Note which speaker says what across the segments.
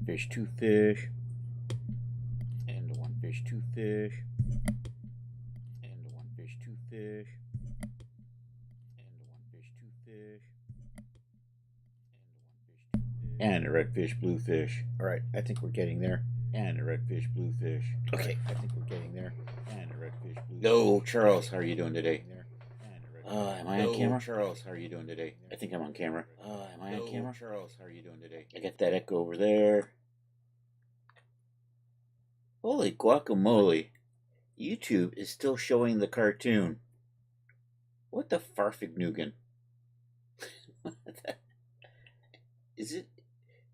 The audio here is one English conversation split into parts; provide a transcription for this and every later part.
Speaker 1: fish, two fish. And one fish, two fish. And one fish, two fish. And one fish, two fish. And a redfish, bluefish. All right, I think we're getting there. And a redfish, bluefish. Okay, I think we're getting there. And a redfish, bluefish. No, Charles, how are you doing today? Am I on camera? Charles, how are you doing today? I think I'm on camera. Am I on camera? Charles, how are you doing today? I got that echo over there. Holy guacamole. YouTube is still showing the cartoon. What the farfignugan? Is it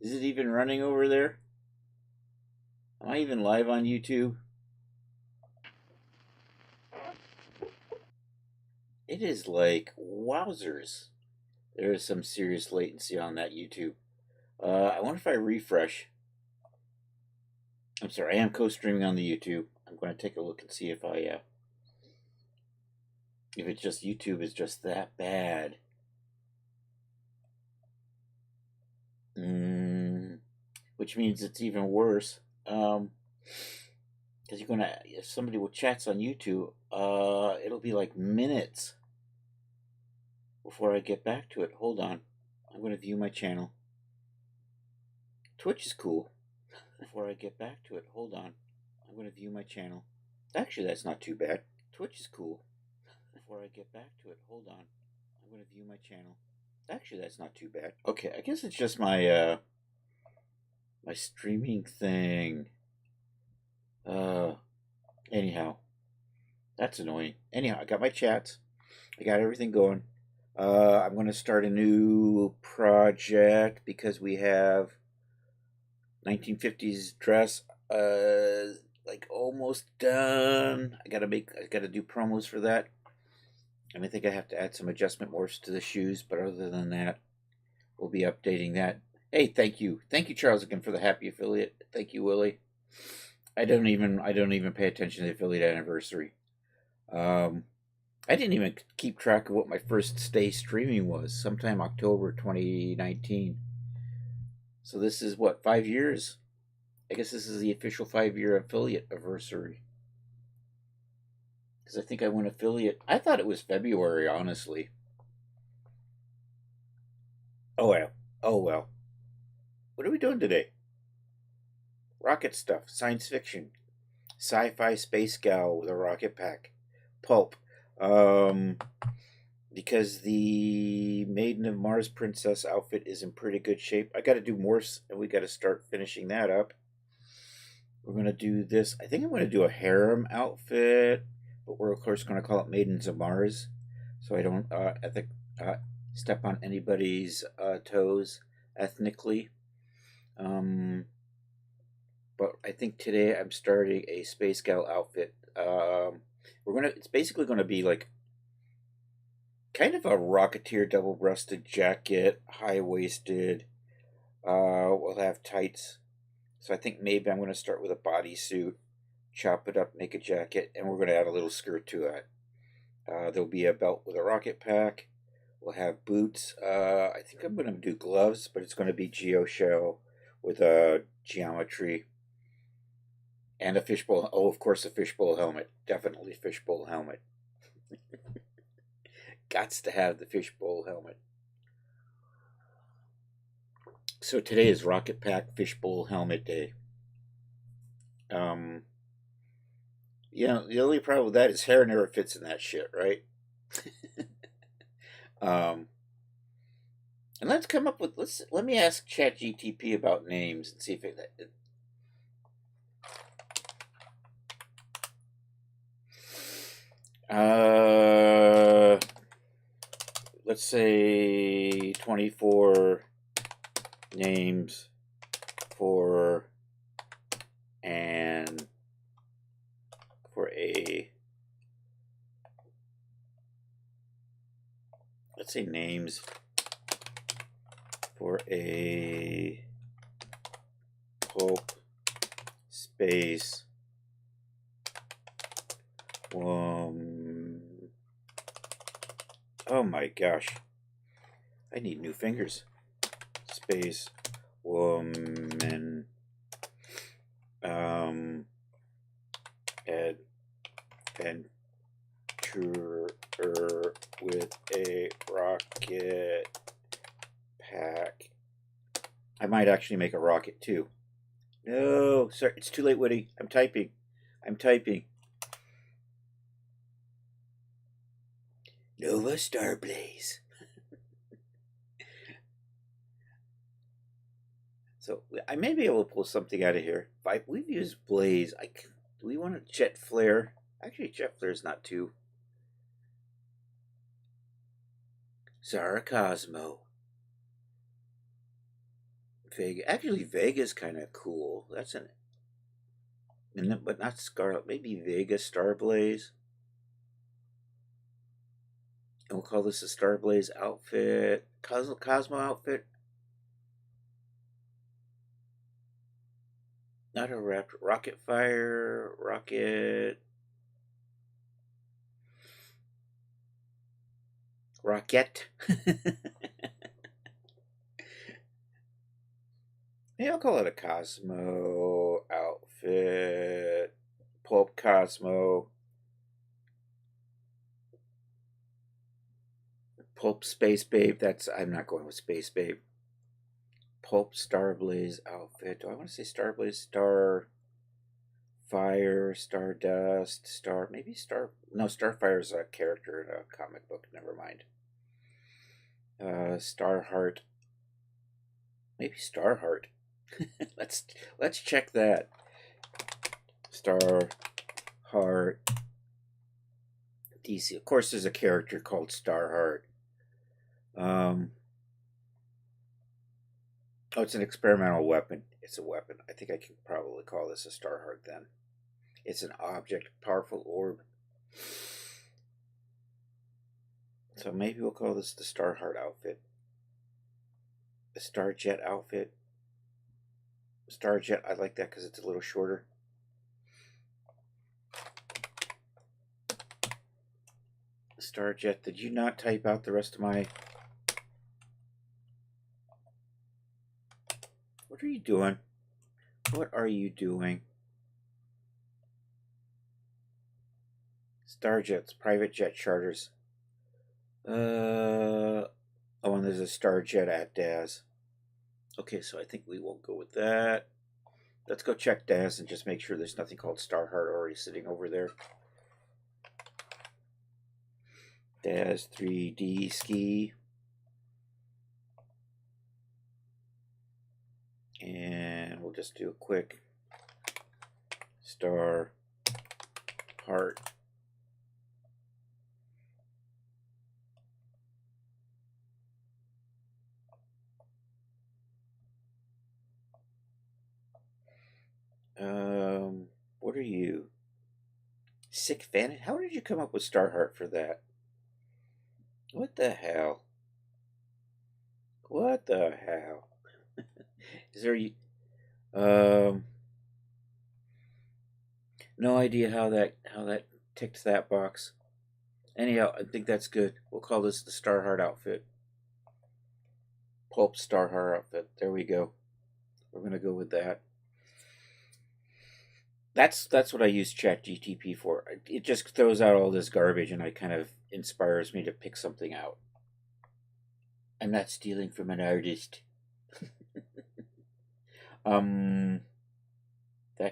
Speaker 1: even running over there? Am I even live on YouTube? It is like wowzers. There is some serious latency on that YouTube. I wonder if I refresh. I'm sorry, I am co-streaming on the YouTube. I'm going to take a look and see if it's just YouTube is just that bad. Which means it's even worse. Because if somebody chats on YouTube, it'll be like minutes before I get back to it. Hold on. I'm going to view my channel. Twitch is cool. Before I get back to it, hold on. I'm going to view my channel. Actually, that's not too bad. Twitch is cool. Before I get back to it, hold on. I'm going to view my channel. Actually, that's not too bad. Okay, I guess it's just my my streaming thing. Anyhow, that's annoying. Anyhow, I got my chats. I got everything going. I'm going to start a new project because we have 1950s dress like almost done. I gotta do promos for that. I think I have to add some adjustment morphs to the shoes, but other than that, we'll be updating that. Hey, thank you, Charles, again for the happy affiliate. Thank you, Willie. I don't even pay attention to the affiliate anniversary. I didn't even keep track of what my first day streaming was. Sometime October 2019. So this is what, 5 years? I guess this is the official 5-year affiliate anniversary. Because I think I went affiliate. I thought it was February, honestly. Oh well. What are we doing today? Rocket stuff, science fiction, sci-fi space gal with a rocket pack, Pulp. Because the Maiden of Mars princess outfit is in pretty good shape. I got to do morphs, and we got to start finishing that up. We're going to do this. I think I'm going to do a harem outfit, but we're of course going to call it Maidens of Mars, so I don't step on anybody's toes ethnically. But I think today I'm starting a space gal outfit. It's basically going to be like kind of a Rocketeer double-breasted jacket, high-waisted. We'll have tights. So I think maybe I'm going to start with a bodysuit, chop it up, make a jacket, and we're going to add a little skirt to it. There'll be a belt with a rocket pack. We'll have boots. I think I'm going to do gloves, but it's going to be geoshell with a geometry. And a fishbowl. Oh, of course, a fishbowl helmet. Definitely fishbowl helmet. Gots to have the fishbowl helmet. So today is Rocket Pack Fishbowl Helmet Day. Yeah, the only problem with that is hair never fits in that shit, right? And let's come up with let me ask ChatGTP about names and see if let's say 24 names for a let's say names for a Pulp space oh my gosh, I need new fingers. Space woman adventurer with a rocket pack. I might actually make a rocket too. No, sorry, it's too late, Woody. I'm typing. I'm typing. Nova Star Blaze. So I may be able to pull something out of here. We've used Blaze. Do we want a Jet Flare? Actually, Jet Flare is not too. Zara Cosmo. Vega. Actually, Vega's kind of cool. That's an. But not Scarlet. Maybe Vega Starblaze. And we'll call this a Starblaze outfit. Cosmo outfit. Not a Raptor. Rocket Fire. Rocket. Rocket. Yeah, I'll call it a Cosmo outfit. Pulp Cosmo. Pulp Space Babe. I'm not going with Space Babe. Pulp Starblaze outfit. Do I want to say Starblaze? Star Fire, Stardust, maybe no, Starfire's a character in a comic book, never mind. Starheart. Maybe Starheart. let's check that. Starheart. DC. Of course there's a character called Starheart. Oh, it's an experimental weapon. It's a weapon. I think I can probably call this a Starheart then. It's an object, powerful orb. So maybe we'll call this the Starheart outfit. The Starjet outfit. Starjet, I like that because it's a little shorter. Starjet, did you not type out the rest of my... What are you doing? What are you doing? Starjets, private jet charters. Oh, and there's a Starjet at Daz. Okay, so I think we will go with that. Let's go check Daz and just make sure there's nothing called Starheart already sitting over there. Daz 3D ski. And we'll just do a quick Starheart. What are you? Sick fan? How did you come up with Starheart for that? What the hell? What the hell? Is there no idea how that ticked that box. Anyhow, I think that's good. We'll call this the Starheart outfit. Pulp Starheart outfit. There we go. We're gonna go with that. That's what I use ChatGTP for. It just throws out all this garbage and it kind of inspires me to pick something out. I'm not stealing from an artist. That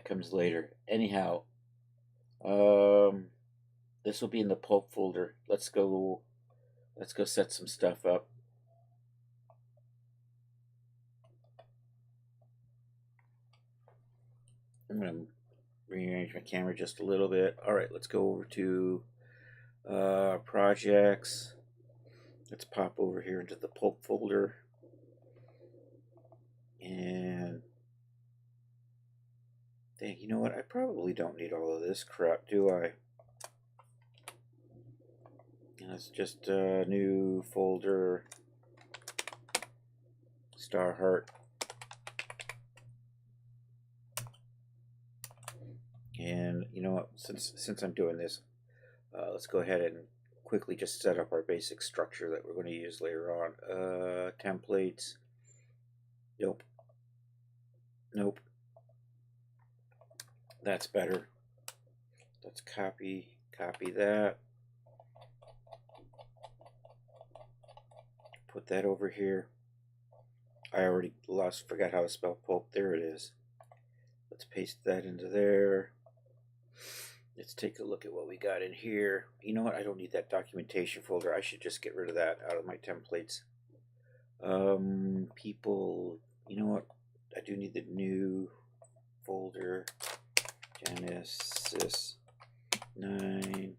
Speaker 1: comes later. Anyhow, this will be in the pulp folder. Let's go set some stuff up. I'm gonna rearrange my camera just a little bit. All right, let's go over to projects. Let's pop over here into the pulp folder. And dang, you know what? I probably don't need all of this crap, do I? And it's just a new folder. Starheart. And you know what? Since I'm doing this, let's go ahead and quickly just set up our basic structure that we're going to use later on. Templates. Nope. Nope. That's better. Let's copy that. Put that over here. I already forgot how to spell pulp. There it is. Let's paste that into there. Let's take a look at what we got in here. You know what? I don't need that documentation folder. I should just get rid of that out of my templates. People, you know what? I do need the new folder. Genesis 9.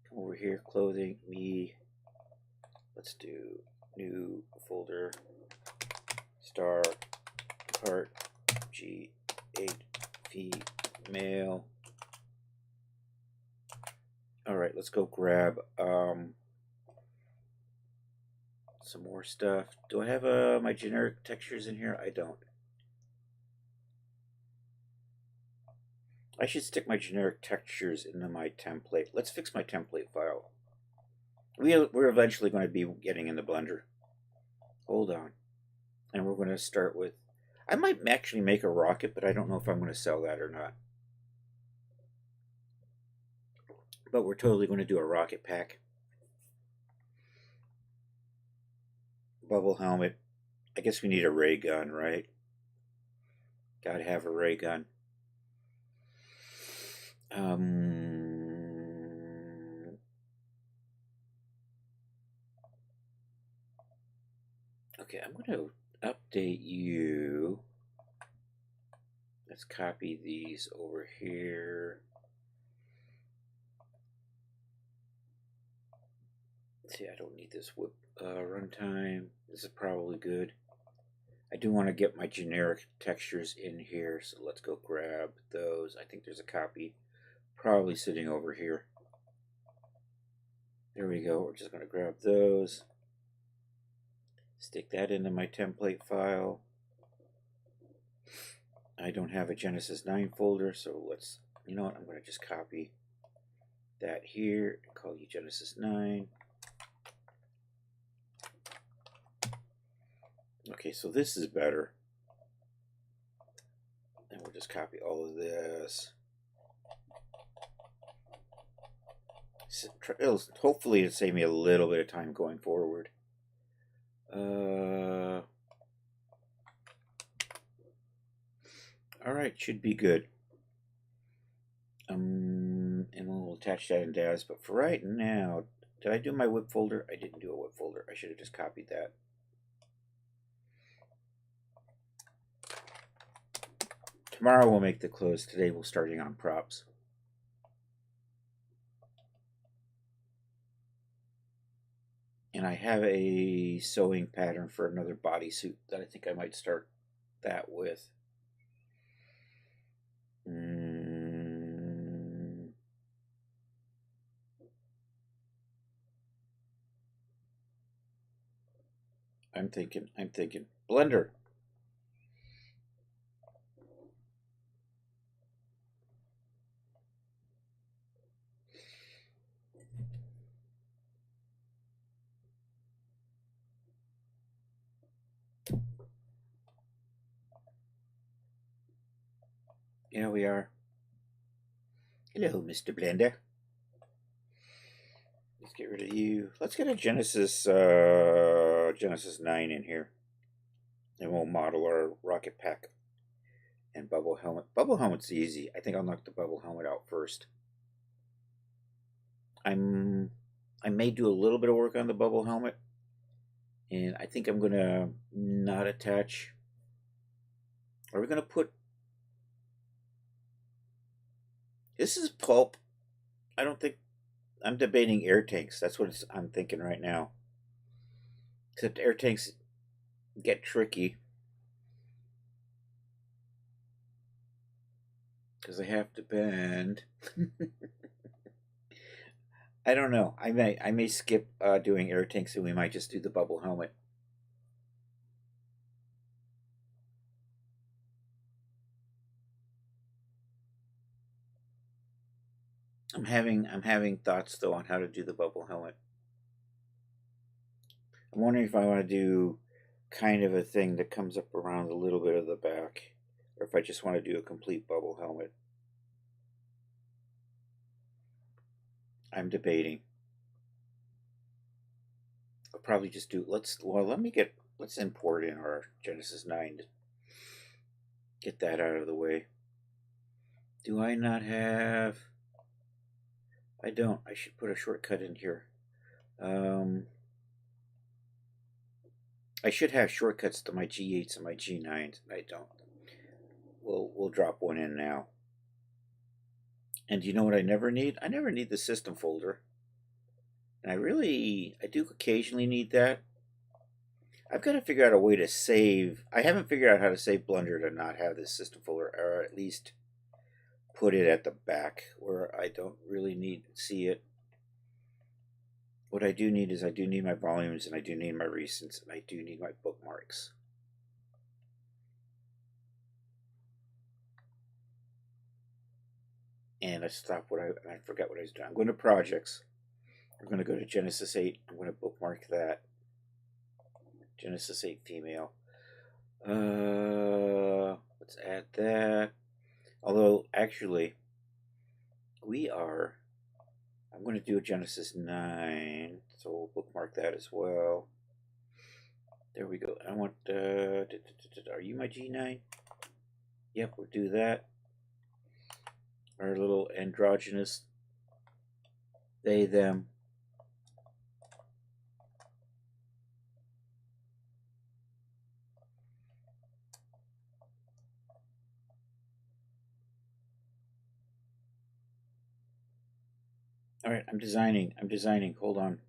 Speaker 1: Come over here. Clothing. Me. Let's do new folder. Star. Part. G8. Female. All right, let's go grab some more stuff. Do I have my generic textures in here? I don't. I should stick my generic textures into my template. Let's fix my template file. We're eventually going to be getting in the Blender. Hold on. And we're going to start with... I might actually make a rocket, but I don't know if I'm going to sell that or not. But we're totally going to do a rocket pack. Bubble helmet. I guess we need a ray gun, right? Gotta have a ray gun. Okay, I'm going to update you. Let's copy these over here. See, I don't need this whip runtime. This is probably good. I do want to get my generic textures in here, so let's go grab those. I think there's a copy probably sitting over here. There we go. We're just going to grab those. Stick that into my template file. I don't have a Genesis 9 folder, so let's, you know what, I'm going to just copy that here and call you Genesis 9. Okay, so this is better. And we'll just copy all of this. Hopefully it'll save me a little bit of time going forward. Alright, should be good. And we'll attach that in DAS, but for right now, did I do my whip folder? I didn't do a whip folder. I should have just copied that. Tomorrow we'll make the clothes. Today we're starting on props. And I have a sewing pattern for another bodysuit that I think I might start that with. I'm thinking. Blender. Here we are. Hello, Mr. Blender. Let's get rid of you. Let's get a Genesis 9 in here. And we'll model our rocket pack and bubble helmet. Bubble helmet's easy. I think I'll knock the bubble helmet out first. I may do a little bit of work on the bubble helmet. And I think I'm going to not attach. Are we going to put... This is Pulp. I don't think... I'm debating air tanks. That's what I'm thinking right now. Except air tanks get tricky. Because they have to bend. I don't know. I may skip doing air tanks and we might just do the bubble helmet. I'm having thoughts though on how to do the bubble helmet. I'm wondering if I want to do kind of a thing that comes up around a little bit of the back, or if I just want to do a complete bubble helmet. I'm debating. I'll probably just do, let's import in our Genesis 9 to get that out of the way. Do I not have, I don't, I should put a shortcut in here. I should have shortcuts to my G8s and my G9s, and I don't. We'll drop one in now. And you know what I never need? I never need the system folder. And I do occasionally need that. I've got to figure out a way to save. I haven't figured out how to save Blender to not have this system folder, or at least put it at the back where I don't really need to see it. What I do need is I do need my volumes, and I do need my recents, and I do need my bookmarks. And I forgot what I was doing. I'm going to projects. I'm going to go to Genesis 8. I'm going to bookmark that. Genesis 8 female. Let's add that. Although, actually, I'm going to do a Genesis 9, so we'll bookmark that as well. There we go. I want, are you my G9? Yep, we'll do that. Our little androgynous they, them. All right, I'm designing. Hold on.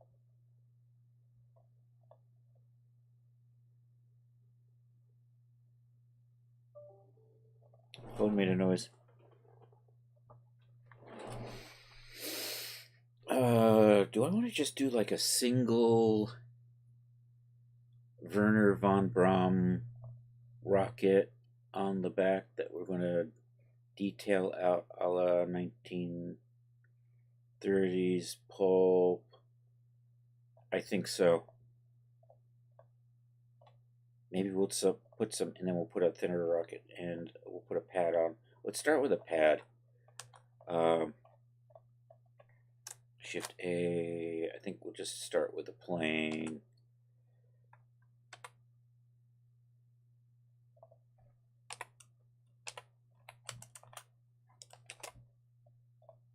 Speaker 1: Phone made a noise. Do I want to just do like a single Werner von Braun rocket on the back that we're going to detail out a la 1930s Pulp? I think so. Maybe we'll put some, and then we'll put a thinner rocket, and we'll put a pad on. Let's start with a pad. Shift A. I think we'll just start with a plane.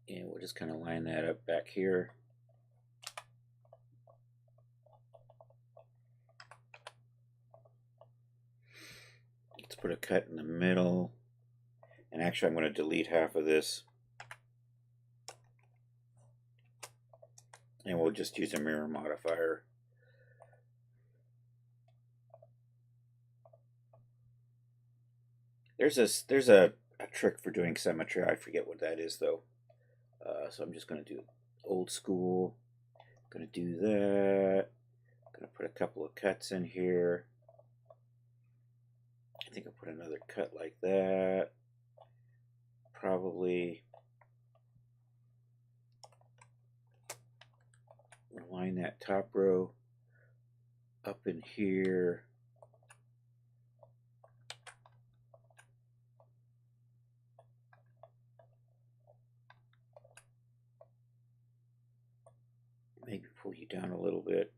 Speaker 1: And we'll just kind of line that up back here. Let's put a cut in the middle. And actually, I'm going to delete half of this. And we'll just use a mirror modifier. There's a trick for doing symmetry. I forget what that is though. So I'm just going to do old school. Going to do that. Going to put a couple of cuts in here. I think I'll put another cut like that. Probably line that top row up in here. Maybe pull you down a little bit.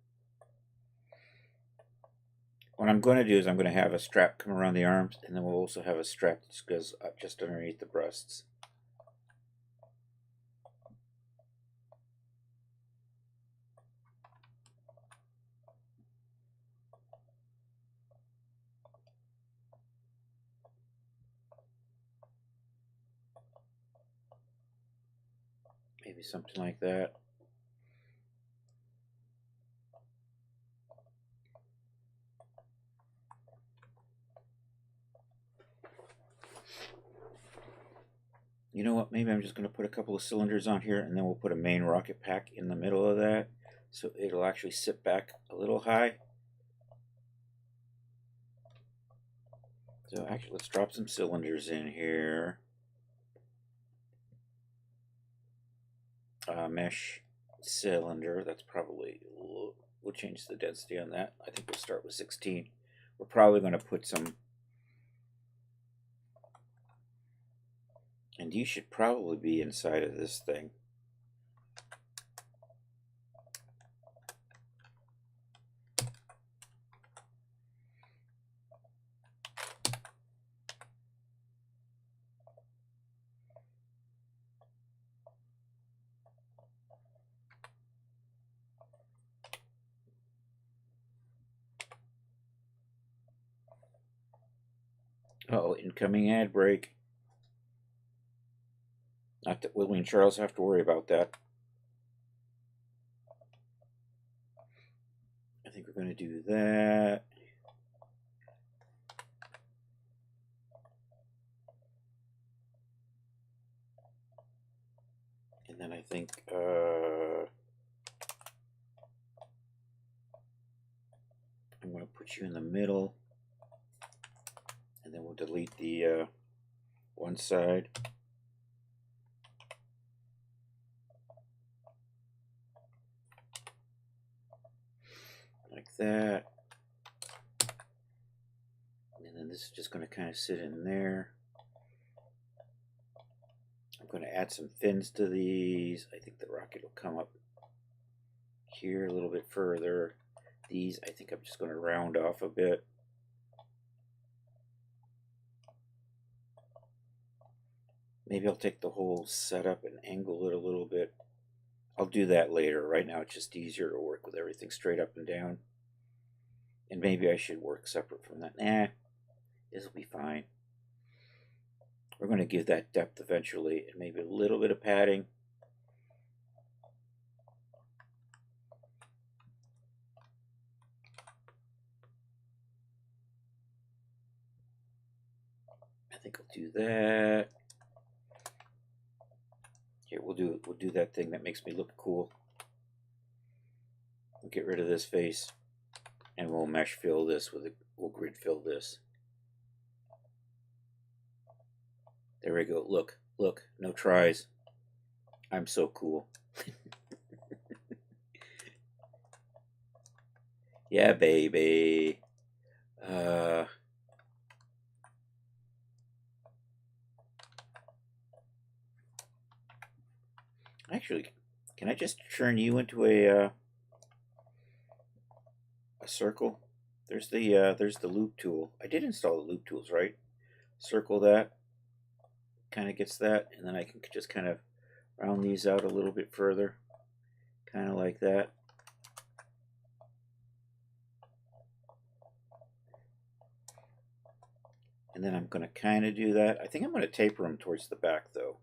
Speaker 1: What I'm going to do is I'm going to have a strap come around the arms, and then we'll also have a strap that goes up just underneath the breasts. Maybe something like that. You know what, maybe I'm just going to put a couple of cylinders on here, and then we'll put a main rocket pack in the middle of that, so it'll actually sit back a little high. So actually, let's drop some cylinders in here. Mesh cylinder, that's probably, we'll change the density on that. I think we'll start with 16. We're probably going to put some, and you should probably be inside of this thing. Uh-oh, incoming ad break. Not that Willie and Charles have to worry about that. I think we're going to do that. And then I think I'm going to put you in the middle. And then we'll delete the one side. Like that. And then this is just going to kind of sit in there. I'm going to add some fins to these. I think the rocket will come up here a little bit further. These, I think I'm just going to round off a bit. Maybe I'll take the whole setup and angle it a little bit. I'll do that later. Right now it's just easier to work with everything straight up and down. And maybe I should work separate from that. Nah, this will be fine. We're going to give that depth eventually, and maybe a little bit of padding. I think I'll do that. Here, we'll do that thing that makes me look cool. We'll get rid of this face, and we'll mesh fill this with it. We'll grid fill this. There we go. Look, look, no tries. I'm so cool. Yeah, baby. Actually, can I just turn you into a circle? There's the loop tool. I did install the loop tools, right? Circle that. Kind of gets that, and then I can just kind of round these out a little bit further, kind of like that. And then I'm going to kind of do that. I think I'm going to taper them towards the back, though.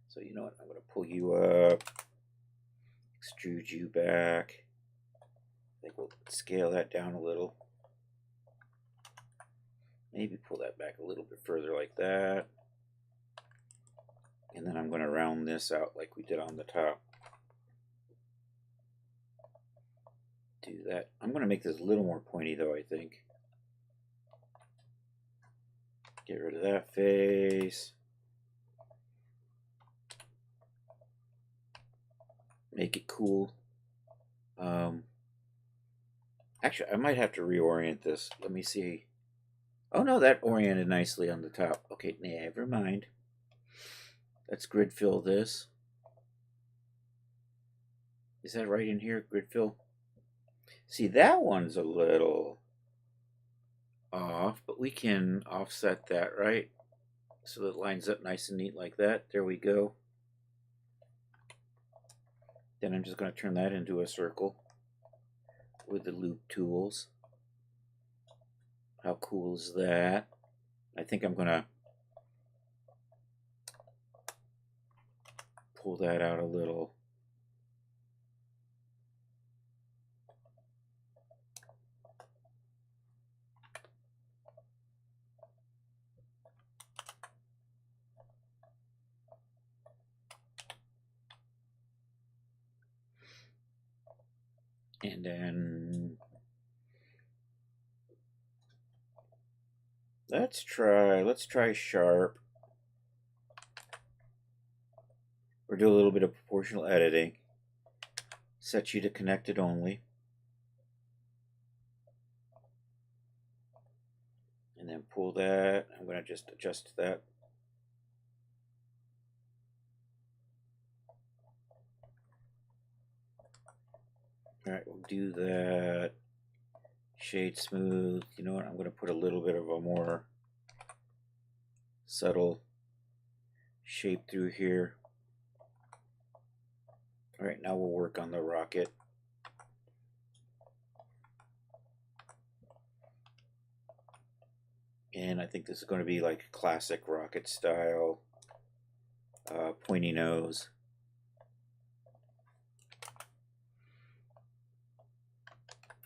Speaker 1: So you know what? I'm going to pull you up, extrude you back. I think we'll scale that down a little. Maybe pull that back a little bit further like that. And then I'm going to round this out like we did on the top. Do that. I'm going to make this a little more pointy, though, I think. Get rid of that face. Make it cool. Actually, I might have to reorient this. Let me see. Oh no, that oriented nicely on the top. Okay, never mind. Let's grid fill this. Is that right in here, grid fill? See, that one's a little off, but we can offset that, right? So that it lines up nice and neat like that. There we go. Then I'm just going to turn that into a circle with the loop tools. How cool is that? I think I'm going to pull that out a little. And then let's try sharp. Or do a little bit of proportional editing. Set you to connected only. And then pull that. I'm going to just adjust that. Alright, we'll do that. Shade smooth. You know what? I'm going to put a little bit of a more subtle shape through here. Alright, now we'll work on the rocket. And I think this is going to be like classic rocket style, pointy nose.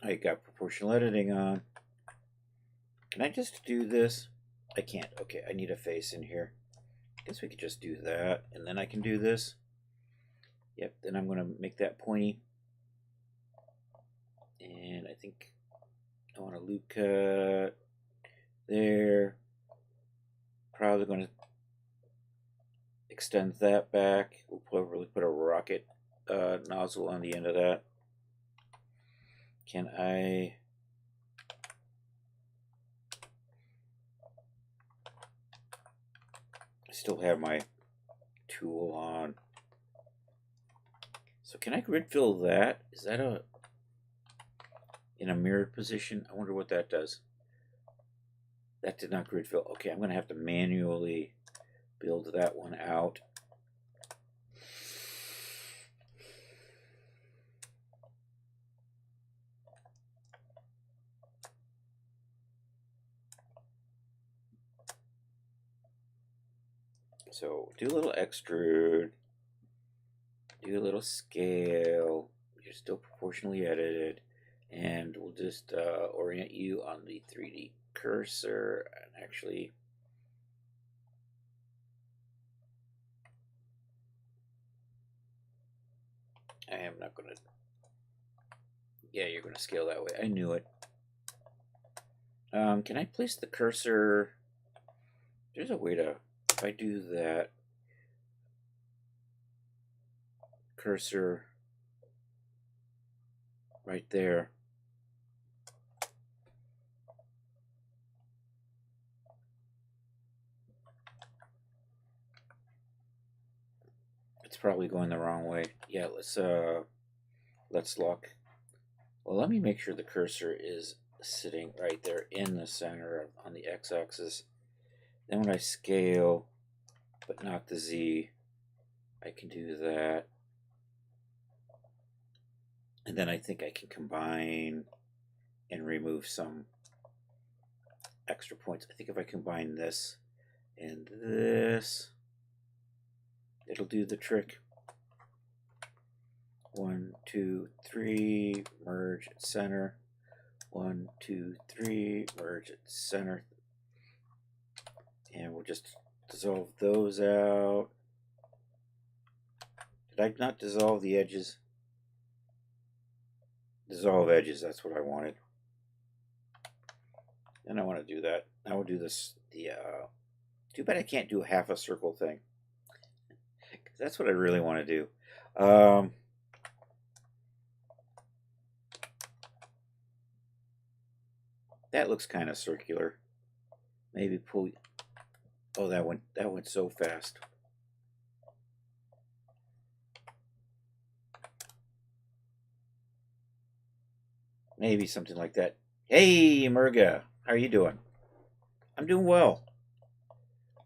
Speaker 1: I got proportional editing on. Can I just do this? I can't. Okay, I need a face in here. I guess we could just do that, and then I can do this. Yep, then I'm going to make that pointy. And I think I want a loop cut there. Probably going to extend that back. We'll probably put a rocket nozzle on the end of that. Can I still have my tool on? So can I grid fill that? Is that in a mirrored position? I wonder what that does. That did not grid fill. Okay, I'm going to have to manually build that one out. So do a little extrude, do a little scale. You're still proportionally edited, and we'll just orient you on the 3D cursor. And actually, I am not going to. Yeah, you're going to scale that way. I knew it. Can I place the cursor? There's a way to. If I do that, cursor right there. It's probably going the wrong way. Yeah, let's look. Well, let me make sure the cursor is sitting right there in the center on the x-axis. Then when I scale, but not the z, I can do that. And then I think I can combine and remove some extra points. I think if I combine this and this, it'll do the trick. 1, 2, 3, merge at center. 1, 2, 3, merge at center. And we'll just dissolve those out. Did I not dissolve the edges? Dissolve edges, that's what I wanted. And I want to do that. I will do this. Too bad I can't do half a circle thing. That's what I really want to do. That looks kind of circular. Maybe pull. Oh, that went so fast. Maybe something like that. Hey, Murga, how are you doing? I'm doing well.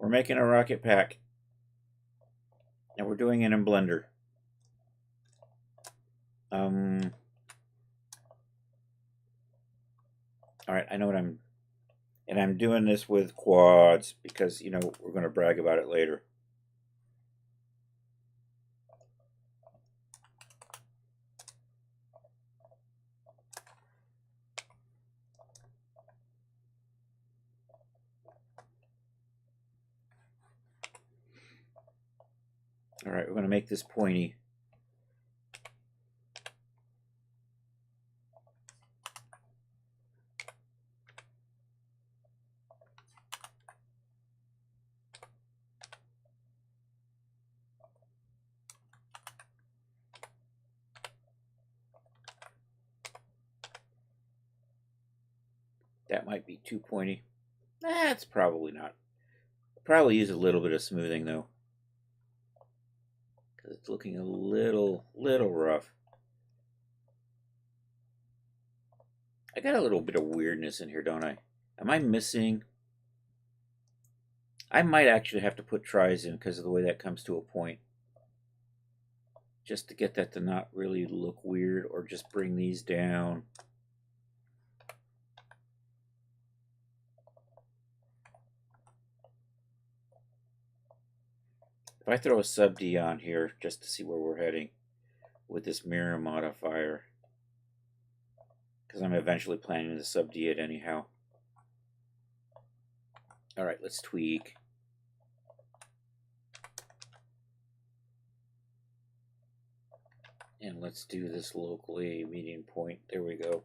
Speaker 1: We're making a rocket pack, and we're doing it in Blender. All right, I know what I'm doing this with quads because, you know, we're going to brag about it later. All right, we're going to make this pointy. That might be too pointy. That's probably not. I'll probably use a little bit of smoothing though, because it's looking a little rough. I got a little bit of weirdness in here, don't I? Am I missing? I might actually have to put tries in because of the way that comes to a point. Just to get that to not really look weird, or just bring these down. I throw a sub D on here just to see where we're heading with this mirror modifier, because I'm eventually planning to sub D it anyhow. All right, let's tweak. And let's do this locally, meeting point. There we go.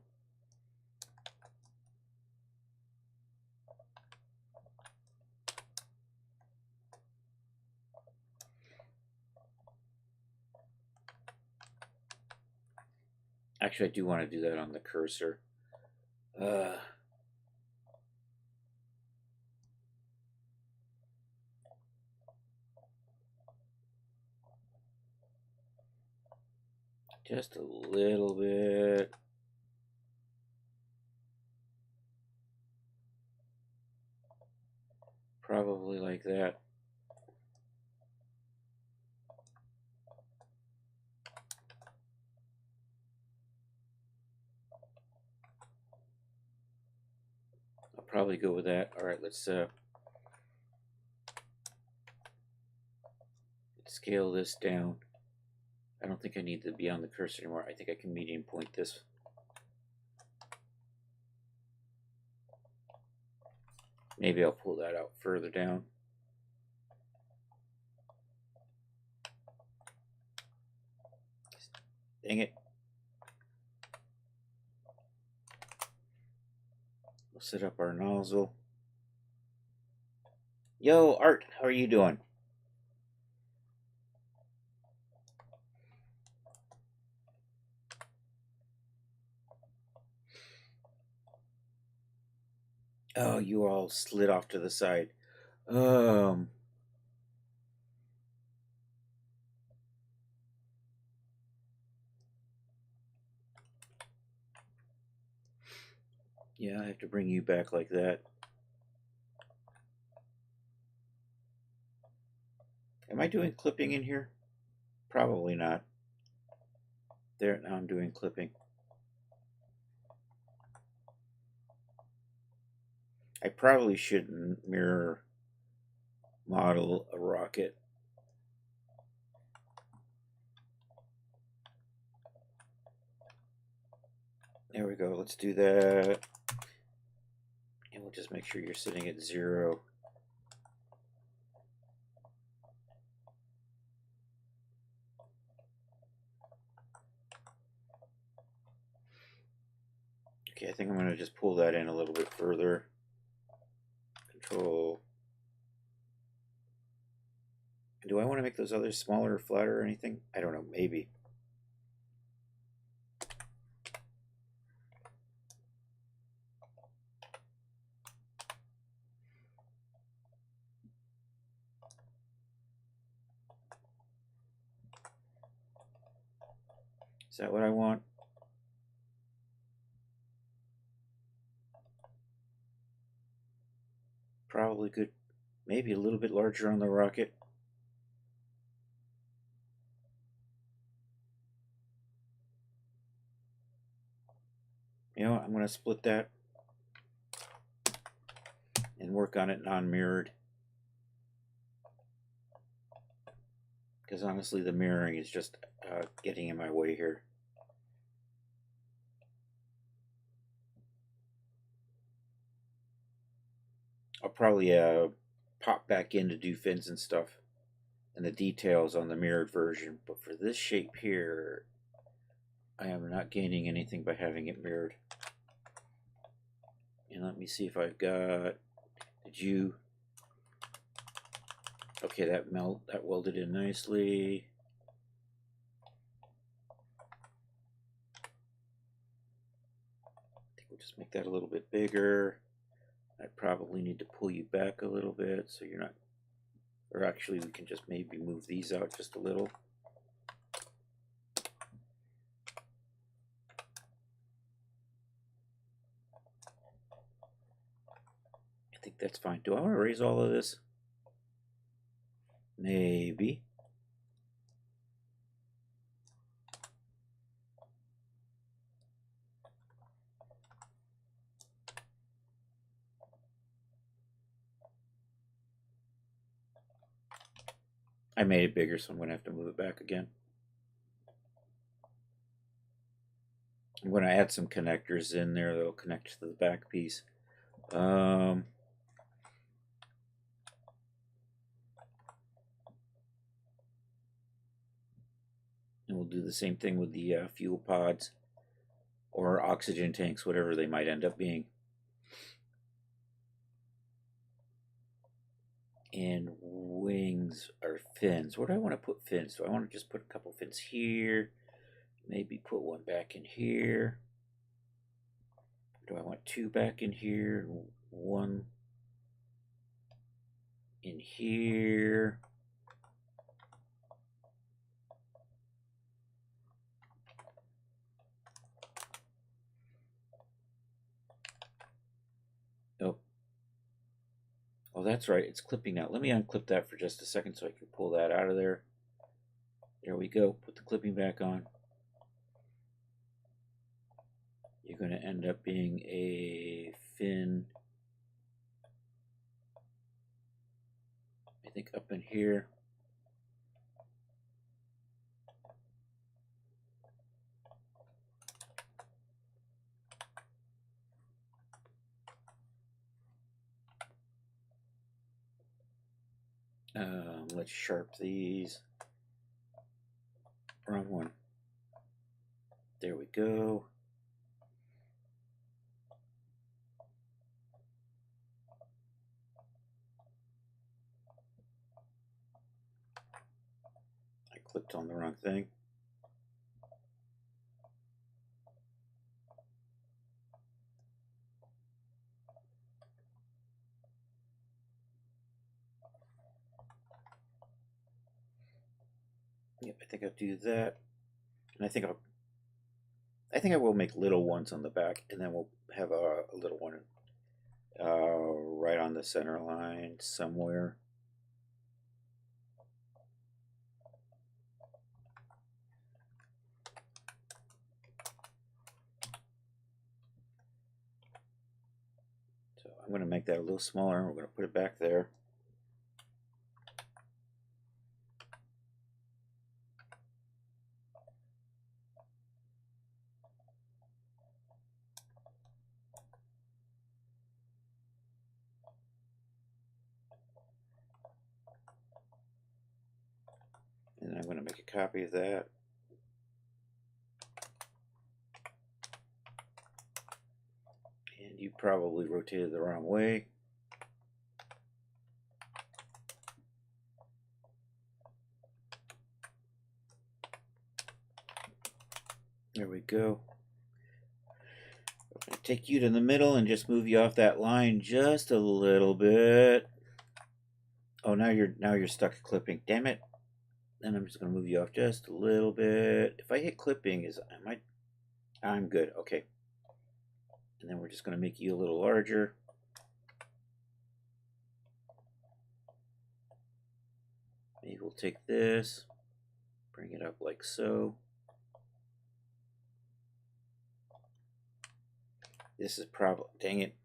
Speaker 1: Actually, I do want to do that on the cursor. Just a little bit. Probably like that. I'll probably go with that. All right, let's scale this down. I don't think I need to be on the cursor anymore. I think I can median point this. Maybe I'll pull that out further down. Dang it. We'll set up our nozzle. Yo, Art, how are you doing? Oh, you all slid off to the side. Yeah, I have to bring you back like that. Am I doing clipping in here? Probably not. There, now I'm doing clipping. I probably shouldn't mirror model a rocket. There we go. Let's do that. And we'll just make sure you're sitting at 0. Okay, I think I'm going to just pull that in a little bit further. Control. Do I want to make those others smaller or flatter or anything? I don't know, maybe. Is that what I want? Probably good. Maybe a little bit larger on the rocket. You know what? I'm going to split that and work on it non-mirrored. Because honestly, the mirroring is just getting in my way here. I'll probably pop back in to do fins and stuff and the details on the mirrored version. But for this shape here, I am not gaining anything by having it mirrored. And let me see if I've got, did you, okay, that welded in nicely. I think we'll just make that a little bit bigger. I probably need to pull you back a little bit so you're not, or actually we can just maybe move these out just a little. I think that's fine. Do I want to erase all of this? Maybe. I made it bigger, so I'm going to have to move it back again. I'm going to add some connectors in there that'll connect to the back piece. And we'll do the same thing with the fuel pods or oxygen tanks, whatever they might end up being. And wings or fins. Where do I want to put fins? Do I want to just put a couple fins here? Maybe put one back in here. Do I want two back in here? One in here. Oh. Oh, that's right. It's clipping now. Let me unclip that for just a second so I can pull that out of there. There we go. Put the clipping back on. You're going to end up being a fin, I think, up in here. Let's sharp these. Wrong one. There we go. I clicked on the wrong thing. Yep, I think I'll do that. And I think I will make little ones on the back, and then we'll have a little one right on the center line somewhere. So I'm going to make that a little smaller, and we're going to put it back there. And I'm going to make a copy of that. And you probably rotated the wrong way. There we go. I'm going to take you to the middle and just move you off that line just a little bit. Oh, now you're stuck clipping. Damn it. Then I'm just going to move you off just a little bit. If I hit clipping, I'm good. Okay. And then we're just going to make you a little larger. Maybe we'll take this, bring it up like so. This is probably, dang it.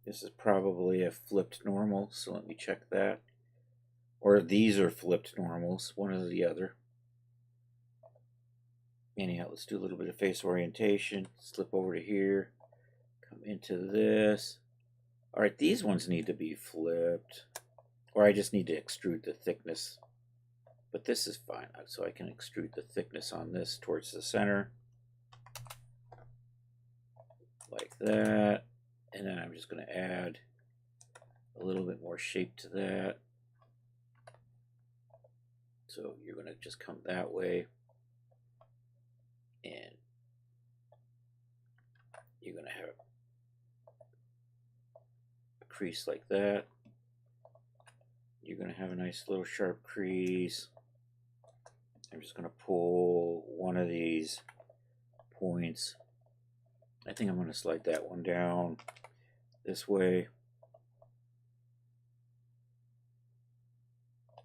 Speaker 1: This is probably a flipped normal, so let me check that. Or these are flipped normals, one or the other. Anyhow, let's do a little bit of face orientation. Slip over to here, come into this. All right, these ones need to be flipped. Or I just need to extrude the thickness. But this is fine, so I can extrude the thickness on this towards the center. Like that. And then I'm just going to add a little bit more shape to that. So you're going to just come that way. And you're going to have a crease like that. You're going to have a nice little sharp crease. I'm just going to pull one of these points. I think I'm going to slide that one down this way.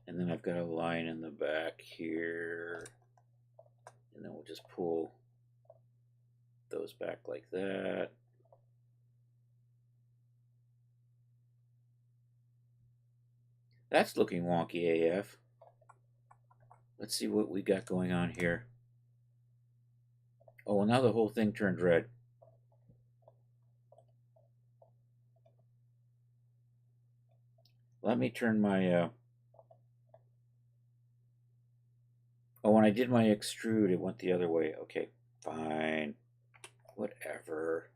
Speaker 1: And then I've got a line in the back here. And then we'll just pull those back like that. That's looking wonky AF. Let's see what we got going on here. Oh, well, now the whole thing turned red. Let me turn my... Oh, when I did my extrude, it went the other way. Okay, fine. Whatever.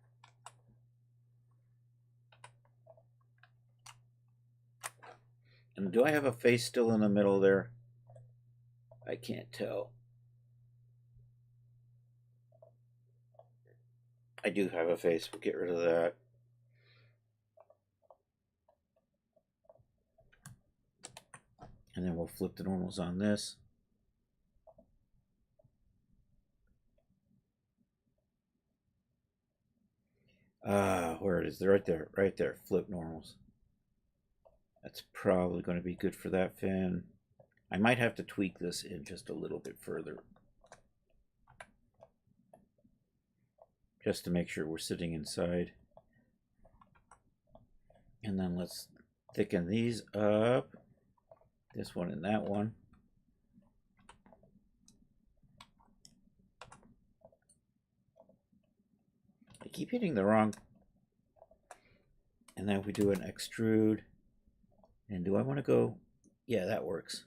Speaker 1: And do I have a face still in the middle there? I can't tell. I do have a face. We'll get rid of that. And then we'll flip the normals on this. Where it is? Right there, right there. Flip normals. That's probably going to be good for that fin. I might have to tweak this in just a little bit further, just to make sure we're sitting inside. And then let's thicken these up. This one and that one. I keep hitting the wrong. And then we do an extrude. And do I want to go? Yeah, that works.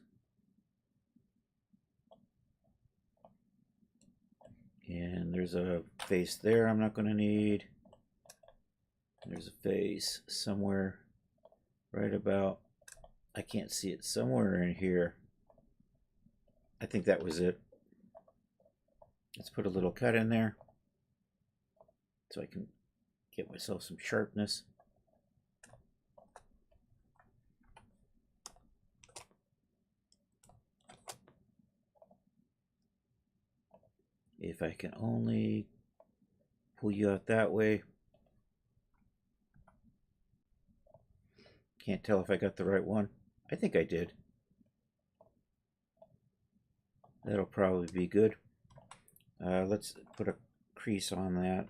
Speaker 1: And there's a face there I'm not going to need. There's a face somewhere right about, I can't see it, somewhere in here. I think that was it. Let's put a little cut in there so I can get myself some sharpness. If I can only pull you out that way. Can't tell if I got the right one. I think I did. That'll probably be good. Let's put a crease on that.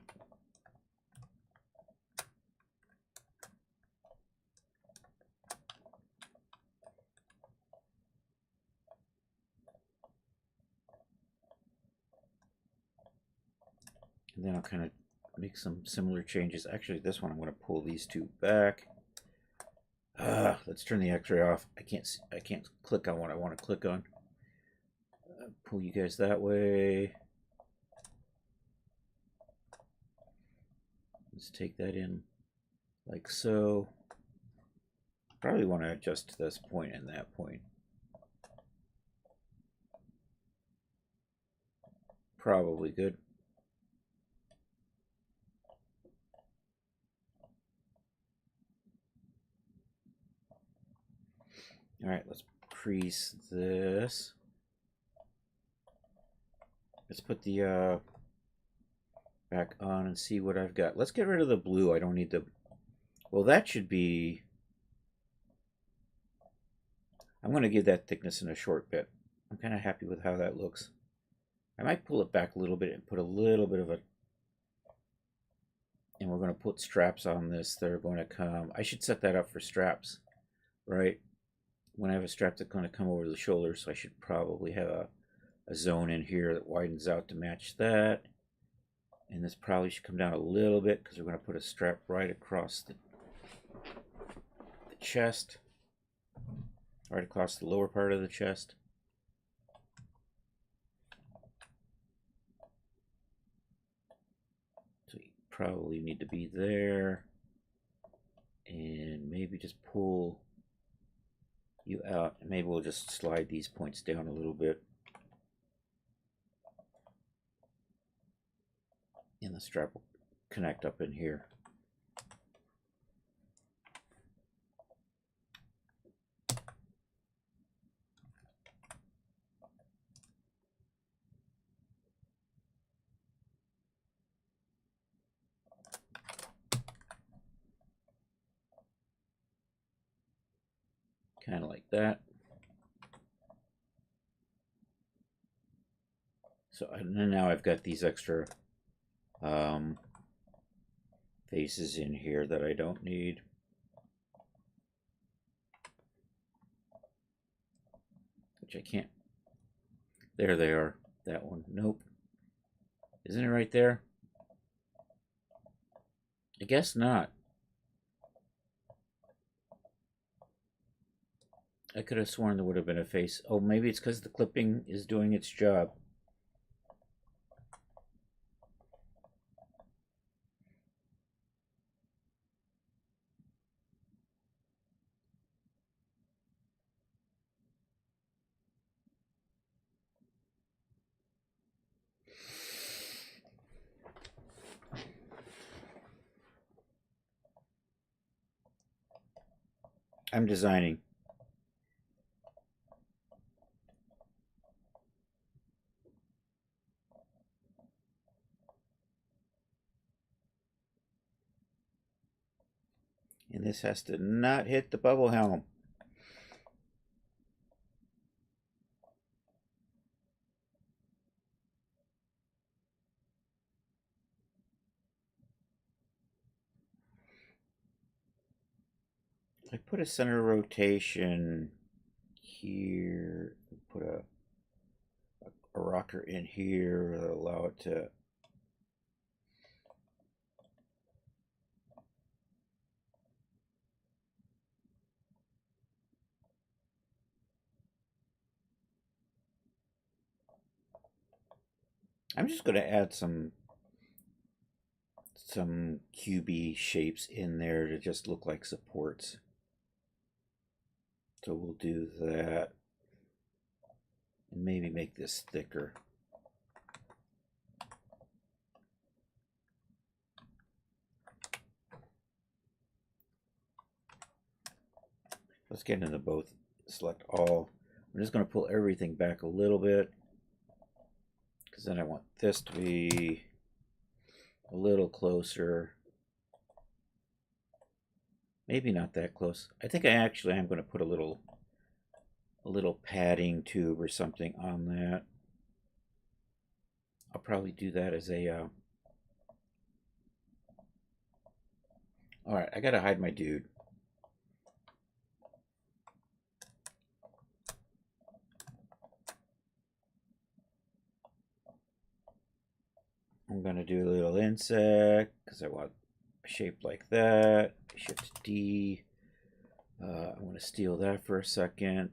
Speaker 1: And then I'll kind of make some similar changes. Actually, this one I'm going to pull these two back. Let's turn the X-ray off. I can't click on what I want to click on. Pull you guys that way. Let's take that in like so. Probably want to adjust this point and that point. Probably good. All right, let's crease this. Let's put the back on and see what I've got. Let's get rid of the blue. I don't need the... Well, that should be... I'm going to give that thickness in a short bit. I'm kind of happy with how that looks. I might pull it back a little bit and put a little bit of a... And we're going to put straps on this that are going to come... I should set that up for straps, right? When I have a strap that's going to come over the shoulder, so I should probably have a zone in here that widens out to match that. And this probably should come down a little bit because we're going to put a strap right across the chest, right across the lower part of the chest. So you probably need to be there. And maybe just pull you out. And maybe we'll just slide these points down a little bit. And the strap will connect up in here. Kind of like that. So and then now I've got these extra faces in here that I don't need. which I can't. There they are. That one. Nope. Isn't it right there? I guess not. I could have sworn there would have been a face. Oh, maybe it's because the clipping is doing its job. I'm designing. And this has to not hit the bubble helm. I put a center rotation here, put a rocker in here that allow it to I'm just going to add some QB shapes in there to just look like supports. So we'll do that. And maybe make this thicker. Let's get into both. Select all. I'm just going to pull everything back a little bit, because then I want this to be a little closer. Maybe not that close. I think I actually am going to put a little padding tube or something on that. I'll probably do that as a all right, I gotta hide my dude. I'm gonna do a little insect because I want a shape like that. Shift D. I want to steal that for a second.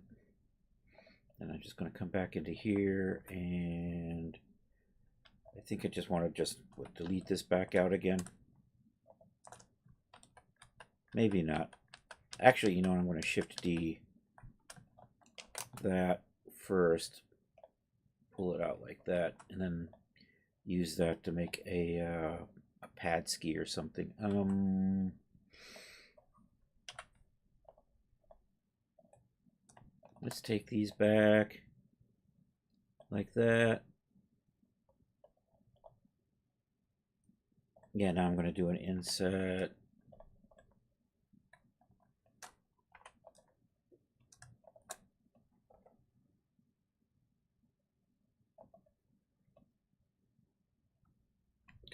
Speaker 1: And I'm just going to come back into here, and I think I just want to delete this back out again. Maybe not. Actually, you know what? I'm going to Shift D that first, pull it out like that, and then use that to make a pad ski or something. Let's take these back like that. Yeah, now I'm going to do an inset.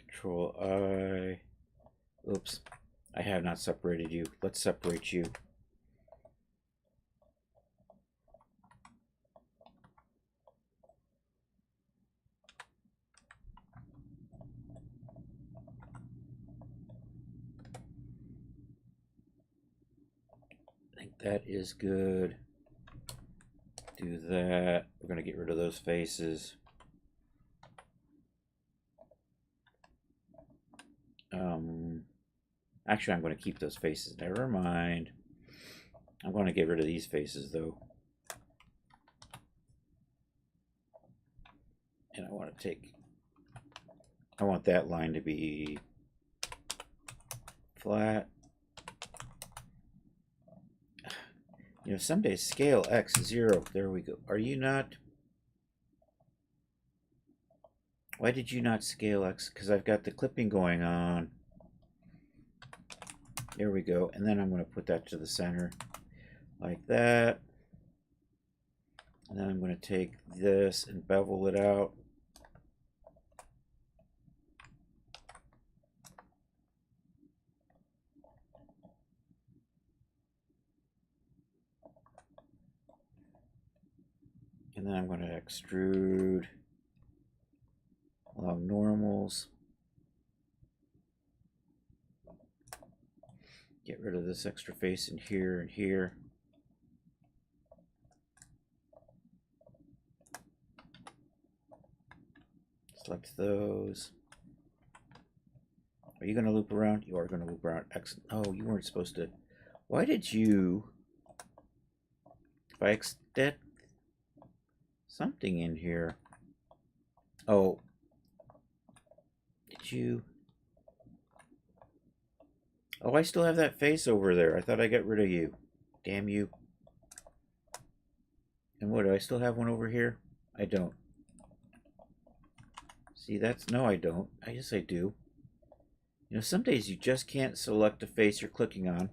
Speaker 1: Control I. Oops, I have not separated you. Let's separate you. I think that is good. Do that. We're going to get rid of those faces. Actually, I'm going to keep those faces. Never mind. I'm going to get rid of these faces, though. And I want that line to be flat. You know, some days scale X 0. There we go. Are you not? Why did you not scale X? Because I've got the clipping going on. There we go. And then I'm going to put that to the center like that. And then I'm going to take this and bevel it out. And then I'm going to extrude along normals. Get rid of this extra face in here and here. Select those. Are you going to loop around? You are going to loop around. Excellent. Oh, you weren't supposed to. Why did you... If I extend something in here... Oh. Did you... Oh, I still have that face over there. I thought I got rid of you. Damn you. And what, do I still have one over here? I don't. See, that's... No, I don't. I guess I do. You know, some days you just can't select a face you're clicking on.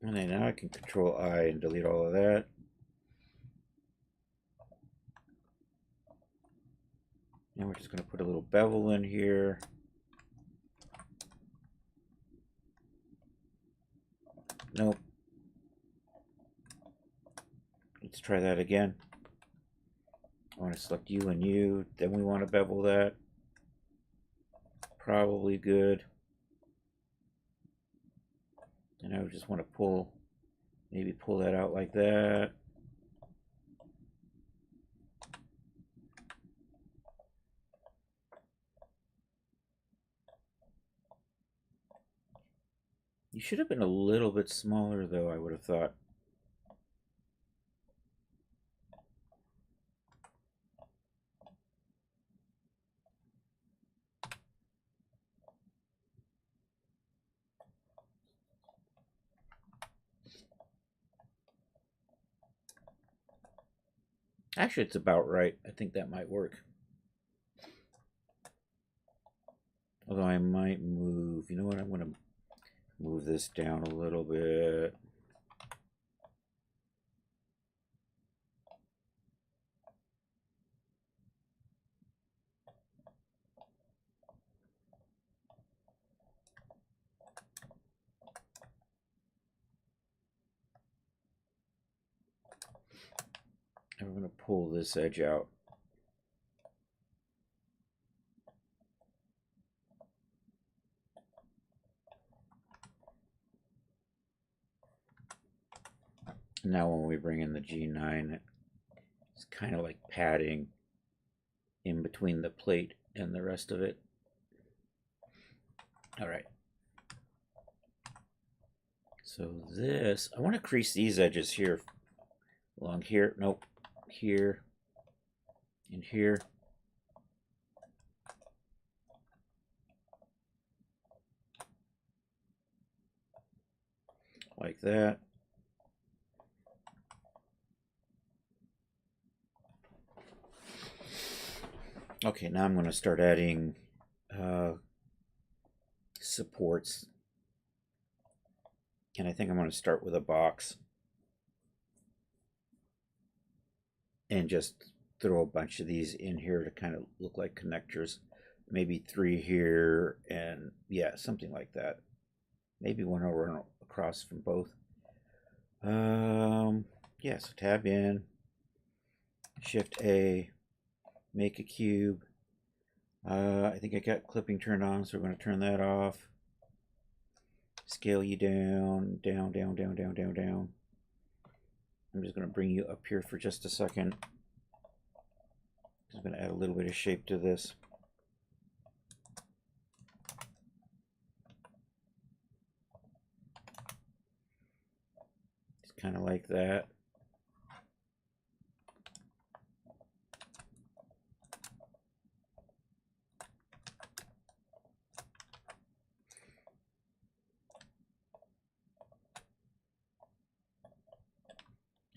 Speaker 1: And then now I can Control I and delete all of that. And we're just going to put a little bevel in here. Nope. Let's try that again. I want to select you and you. Then we want to bevel that. Probably good. And I would just want to pull, maybe pull that out like that. You should have been a little bit smaller though, I would have thought. Actually, it's about right. I think that might work. Although I might move, you know what, I'm going to move this down a little bit. And we're going to pull this edge out. Now when we bring in the G9, it's kind of like padding in between the plate and the rest of it. All right. So this, I want to crease these edges here, along here. Nope. Here and here. Like that. Okay, now I'm going to start adding supports. And I think I'm going to start with a box. And just throw a bunch of these in here to kind of look like connectors. Maybe 3 here, and yeah, something like that. Maybe one over and across from both. Yeah, so tab in, Shift A, make a cube. I think I got clipping turned on, so we're going to turn that off. Scale you down, down, down, down, down, down, down. I'm just going to bring you up here for just a second. I'm going to add a little bit of shape to this. It's kind of like that.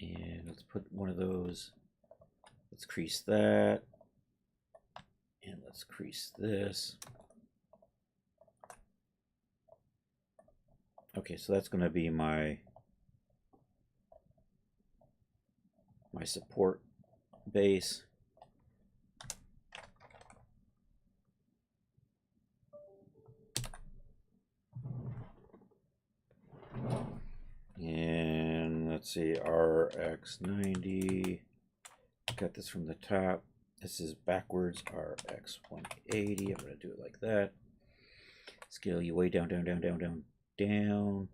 Speaker 1: And let's put one of those. Let's crease that. And let's crease this. Okay, so that's going to be my support base. And let's let's see, RX90. Got this from the top. This is backwards, RX180. I'm going to do it like that. Scale you way down, down, down, down, down, down.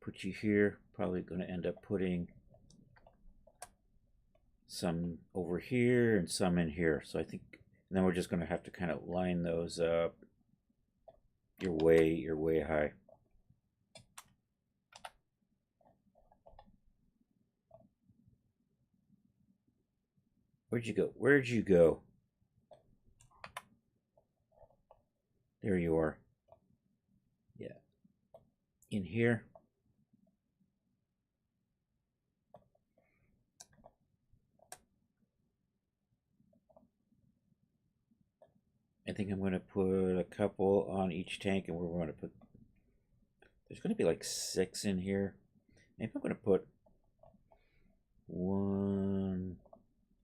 Speaker 1: Put you here. Probably going to end up putting some over here and some in here. So I think, and then we're just going to have to kind of line those up. You're way high. Where'd you go? Where'd you go? There you are. Yeah. In here. I think I'm going to put a couple on each tank, and we're going to put, there's going to be like 6 in here. Maybe I'm going to put 1.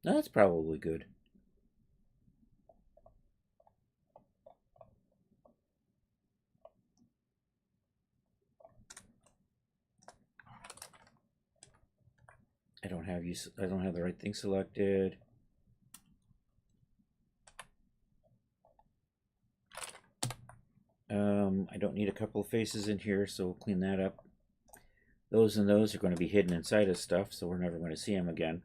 Speaker 1: No, that's probably good. I don't have the right thing selected. I don't need a couple of faces in here, so we'll clean that up. Those and those are going to be hidden inside of stuff, so we're never going to see them again.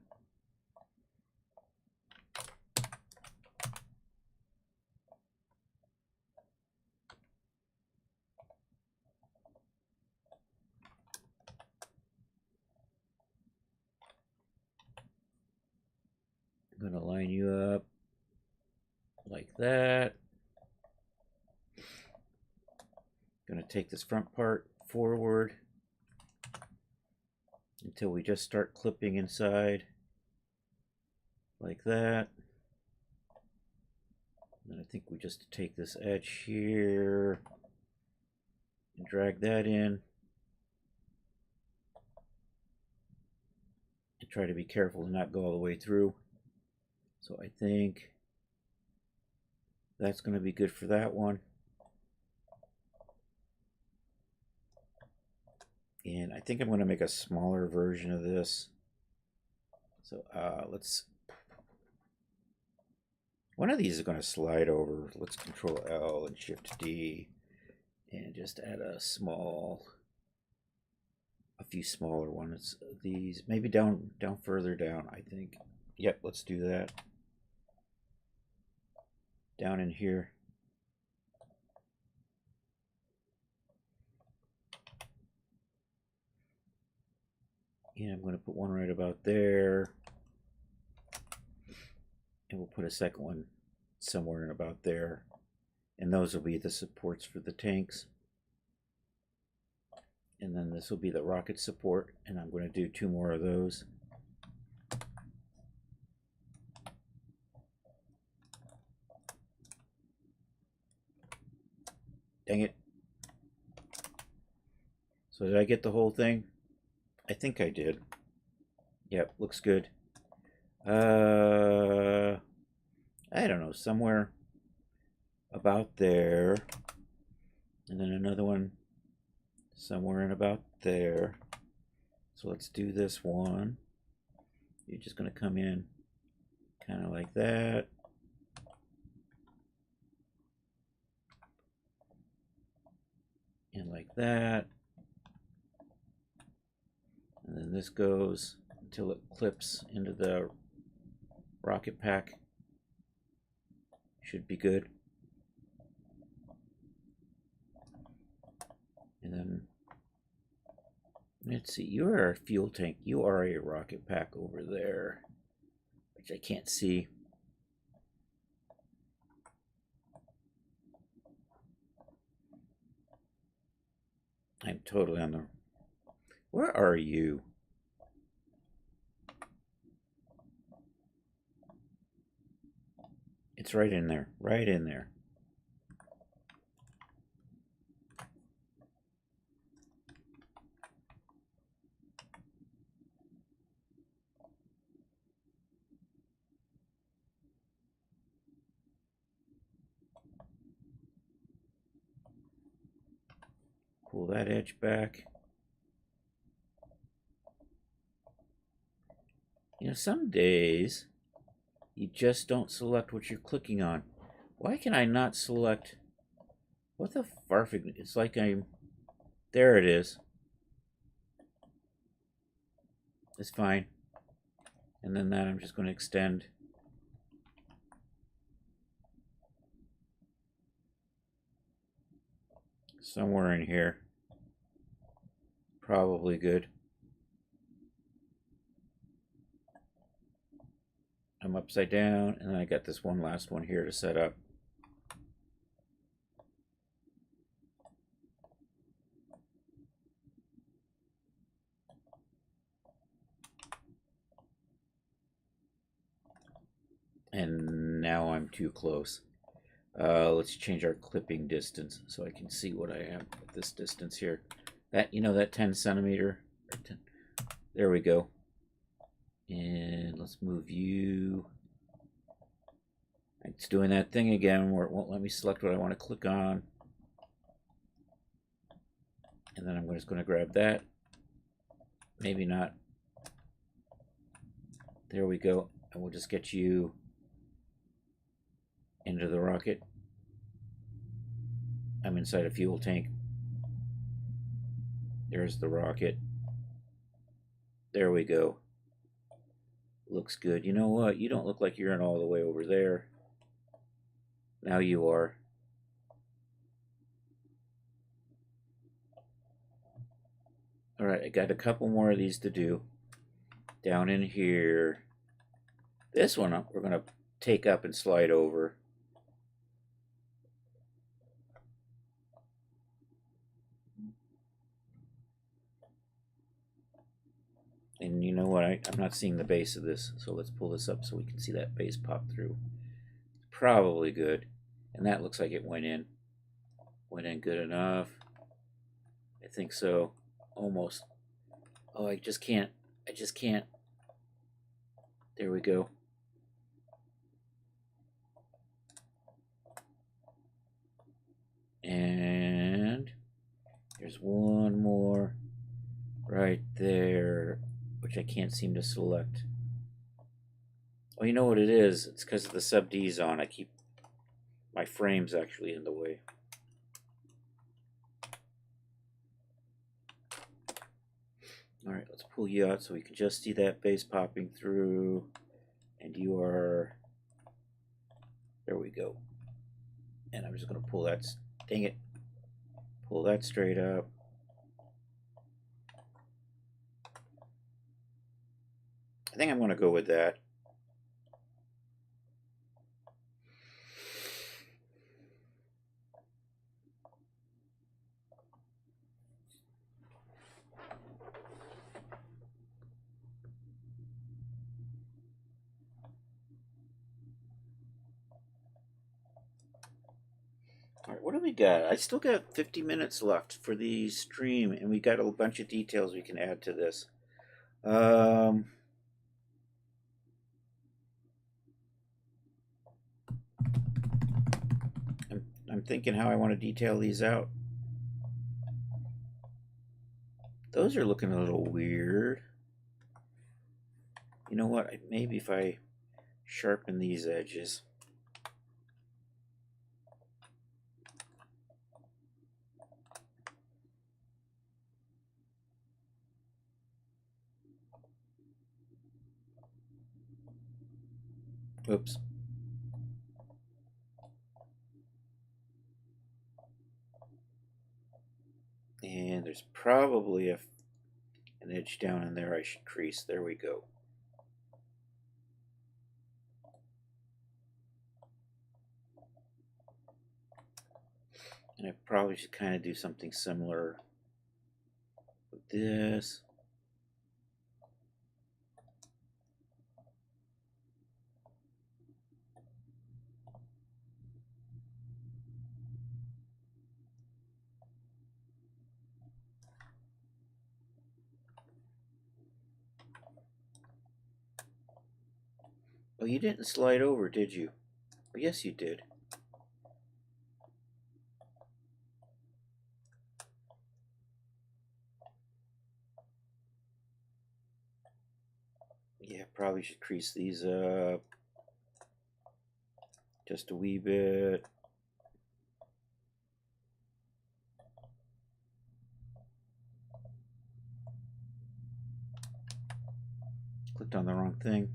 Speaker 1: I'm going to line you up like that. Going to take this front part forward until we just start clipping inside like that. And I think we just take this edge here and drag that in. And try to be careful to not go all the way through. So I think that's going to be good for that one. And I think I'm going to make a smaller version of this. So one of these is going to slide over. Let's Control L and Shift D and just add a few smaller ones. These maybe down further down, I think. Yep, let's do that. Down in here. And I'm going to put one right about there. And we'll put a second one somewhere in about there. And those will be the supports for the tanks. And then this will be the rocket support. And I'm going to do 2 more of those. Dang it. So did I get the whole thing? I think I did. Yep, looks good. I don't know, somewhere about there. And then another one somewhere in about there. So let's do this one. You're just going to come in kind of like that. And like that. And then this goes until it clips into the rocket pack. Should be good. And then, let's see, you are a fuel tank. You are a rocket pack over there, which I can't see. I'm totally on the... Where are you? It's right in there, right in there. Pull that edge back. You know, some days you just don't select what you're clicking on. Why can I not select? What the farfig? It's like I'm. There it is. It's fine. And then that I'm just going to extend. Somewhere in here. Probably good. I'm upside down, and then I got this one last one here to set up. And now I'm too close. Let's change our clipping distance so I can see what I am at this distance here. That, you know, that 10 centimeter. 10, there we go. And let's move you. It's doing that thing again where it won't let me select what I want to click on. And then I'm just going to grab that. Maybe not. There we go. And we'll just get you into the rocket. I'm inside a fuel tank. There's the rocket. There we go. Looks good. You know what? You don't look like you're in all the way over there. Now you are. All right, I got a couple more of these to do. Down in here. This one we're going to take up and slide over. And you know what? I'm not seeing the base of this, so let's pull this up so we can see that base pop through. Probably good. And that looks like it went in. Went in good enough. I think so. Almost. Oh, I just can't. I just can't. There we go. And there's one more right there, which I can't seem to select. Oh, you know what it is? It's because the sub D's on. I keep my frame's actually in the way. All right, let's pull you out so we can just see that base popping through. And you are, there we go. And I'm just going to pull that, dang it, pull that straight up. I think I'm going to go with that. All right, what do we got? I still got 50 minutes left for the stream, and we got a bunch of details we can add to this. I'm thinking how I want to detail these out. Those are looking a little weird. You know what? Maybe if I sharpen these edges. Oops. And there's probably an edge down in there I should crease. There we go. And I probably should kind of do something similar with this. Oh, you didn't slide over, did you? Oh, yes, you did. Yeah, probably should crease these up just a wee bit. Clicked on the wrong thing.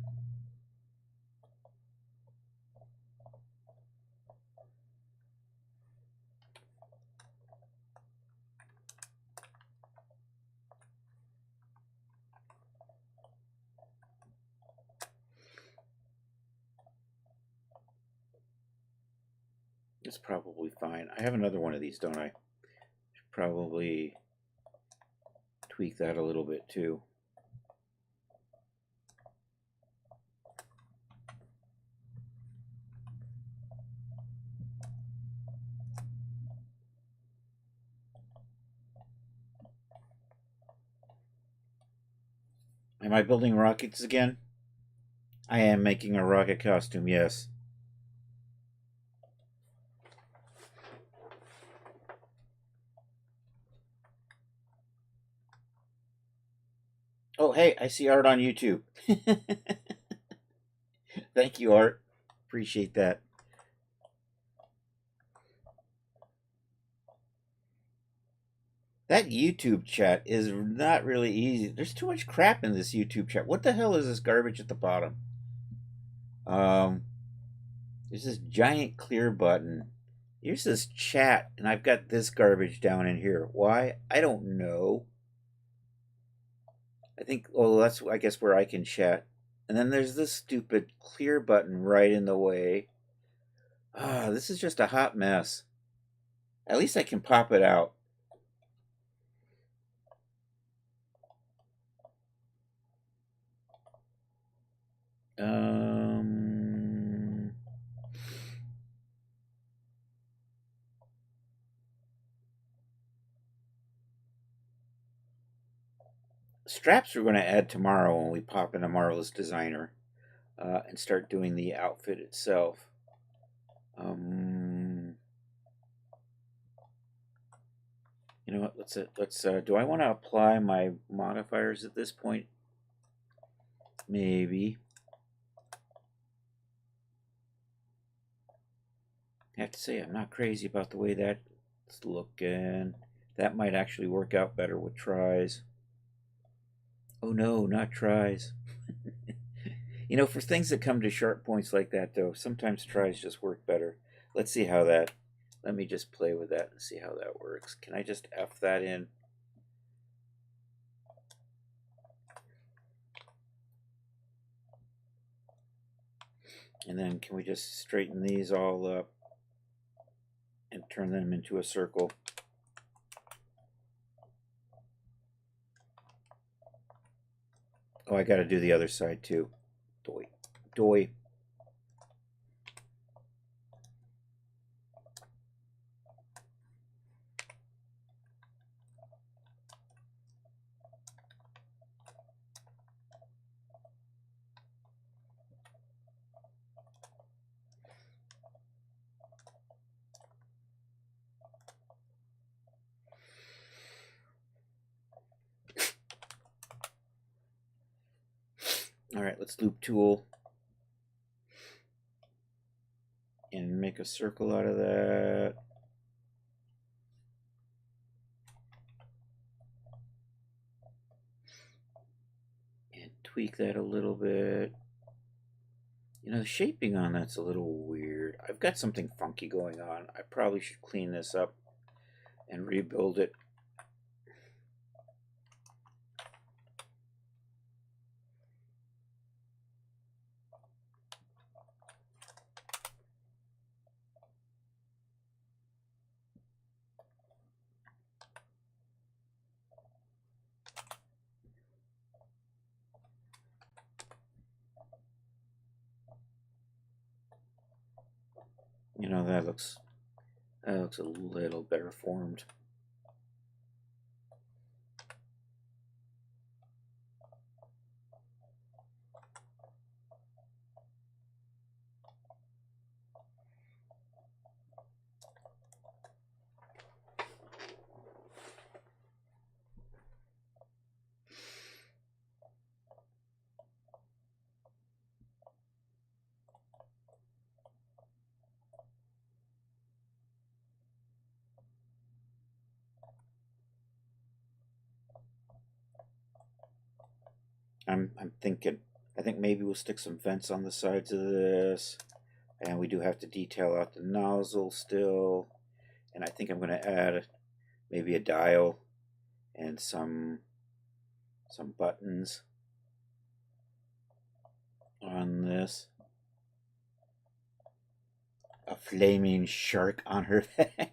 Speaker 1: It's probably fine. I have another one of these, don't I? Should probably tweak that a little bit too. Am I building rockets again? I am making a rocket costume, yes. Oh, hey, I see art on YouTube. Thank you, Art. Appreciate that. That YouTube chat is not really easy. There's too much crap in this YouTube chat. What the hell is this garbage at the bottom? Um, there's this giant clear button. Here's this chat, and I've got this garbage down in here. Why? I don't know. I think, oh, that's, I guess, where I can chat. And then there's this stupid clear button right in the way. Ah, this is just a hot mess. At least I can pop it out. Um, Straps we're going to add tomorrow when we pop in a Marvelous Designer and start doing the outfit itself. You know what? Let's. Do I want to apply my modifiers at this point? Maybe. I have to say I'm not crazy about the way that's looking. That might actually work out better with tries. Oh no, not tries. You know, for things that come to sharp points like that, though, sometimes tries just work better. Let's see how that. Let me just play with that and see how that works. Can I just F that in? And then can we just straighten these all up and turn them into a circle? Oh, I got to do the other side too. Doy. Doy. All right, let's loop tool and make a circle out of that. And tweak that a little bit. You know, the shaping on that's a little weird. I've got something funky going on. I probably should clean this up and rebuild it. You know, that looks a little better formed. I'm thinking, I think maybe we'll stick some vents on the sides of this, and we do have to detail out the nozzle still, and I think I'm going to add maybe a dial and some buttons on this. A flaming shark on her head.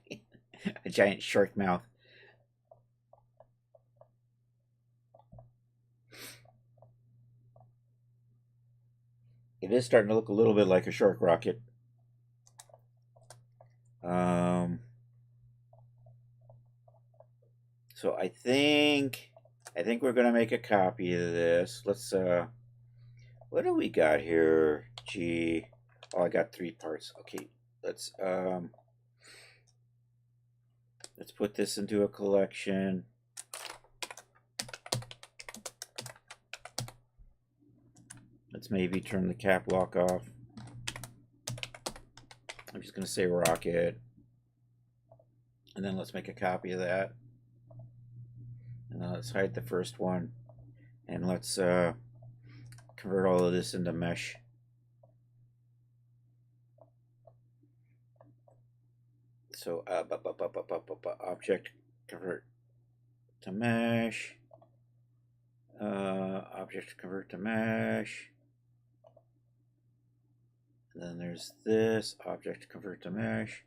Speaker 1: A giant shark mouth. It is starting to look a little bit like a shark rocket. So I think we're gonna make a copy of this. Let's what do we got here? Gee, oh, I got 3 parts. Okay, let's put this into a collection. Let's maybe turn the cap lock off. I'm just gonna say rocket, and then let's make a copy of that. And then let's hide the first one, and let's convert all of this into mesh. So object convert to mesh. Object convert to mesh. And then there's this object convert to mesh.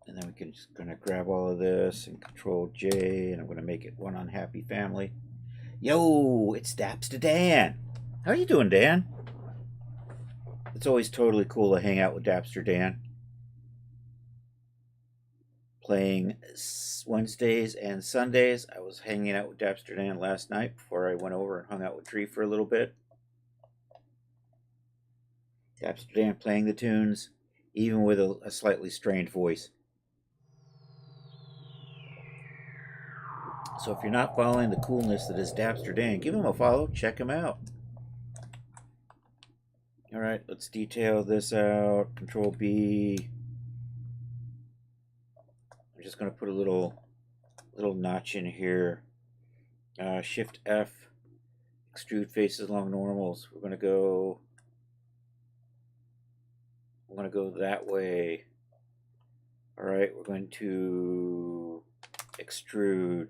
Speaker 1: And then we can just gonna grab all of this and Control J, and I'm gonna make it one unhappy family. Yo, it's Dapster Dan. How you doing, Dan? It's always totally cool to hang out with Dapster Dan. Playing Wednesdays and Sundays. I was hanging out with Dapster Dan last night before I went over and hung out with Tree for a little bit. Dapster Dan playing the tunes, even with a slightly strained voice. So if you're not following the coolness that is Dapster Dan, give him a follow, check him out. Alright, let's detail this out. Control B. I'm just going to put a little notch in here. Shift F. Extrude faces along normals. I'm going to go that way. Alright, we're going to extrude,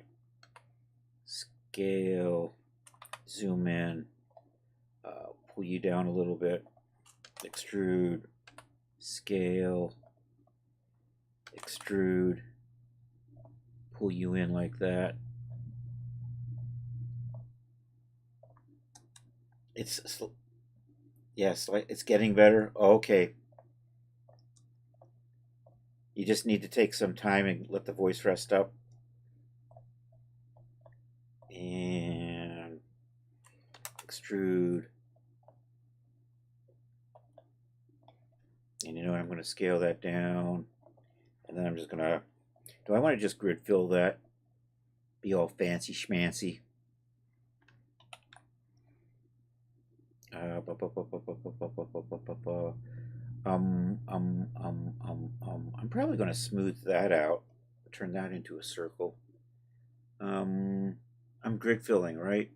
Speaker 1: scale, zoom in, pull you down a little bit, extrude, scale, extrude, pull you in like that. It's getting better. Okay. You just need to take some time and let the voice rest up. And extrude. And you know what, I'm going to scale that down. And then I'm just going to, do I want to just grid fill that? Be all fancy schmancy. I'm probably going to smooth that out, turn that into a circle. I'm grid filling, right?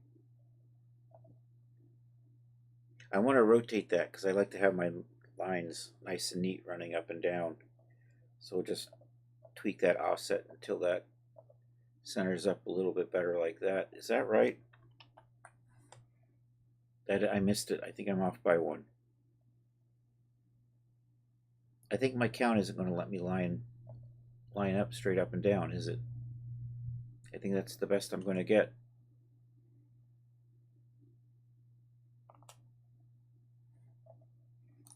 Speaker 1: I want to rotate that because I like to have my lines nice and neat running up and down. So we'll just tweak that offset until that centers up a little bit better like that. Is that right? I missed it. I think I'm off by 1. I think my count isn't going to let me line up straight up and down, is it? I think that's the best I'm going to get.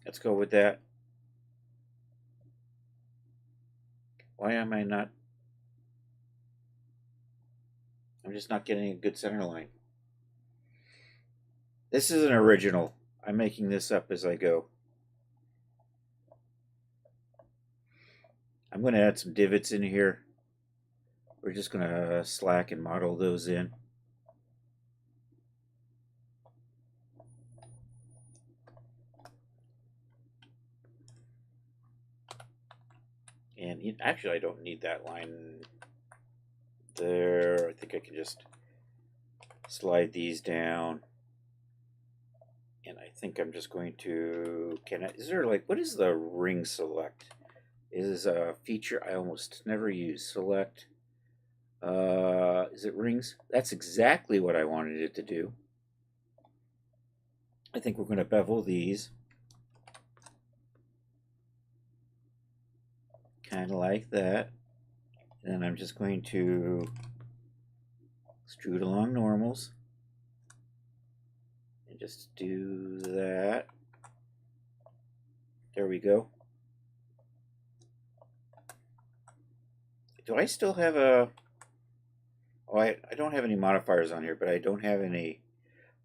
Speaker 1: Let's go with that. Why am I not? I'm just not getting a good center line. This is an original. I'm making this up as I go. I'm going to add some divots in here. We're just going to slack and model those in. And actually, I don't need that line there. I think I can just slide these down. And I think I'm just going to, is there like, what is the ring select? Is a feature I almost never use. Select, is it rings? That's exactly what I wanted it to do. I think we're going to bevel these. Kind of like that. And then I'm just going to extrude along normals. And just do that. There we go. Do I still have a... Oh, I don't have any modifiers on here, but I don't have any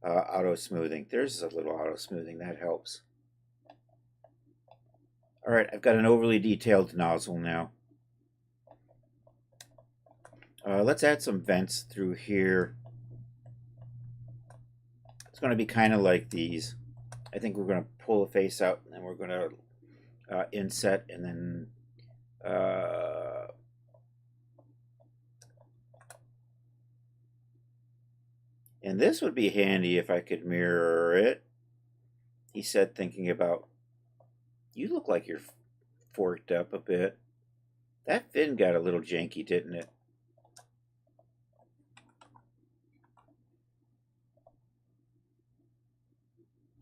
Speaker 1: auto smoothing. There's a little auto smoothing. That helps. All right, I've got an overly detailed nozzle now. Let's add some vents through here. It's going to be kind of like these. I think we're going to pull the face out, and then we're going to inset, and then and this would be handy if I could mirror it. He said, thinking about, you look like you're forked up a bit. That fin got a little janky, didn't it?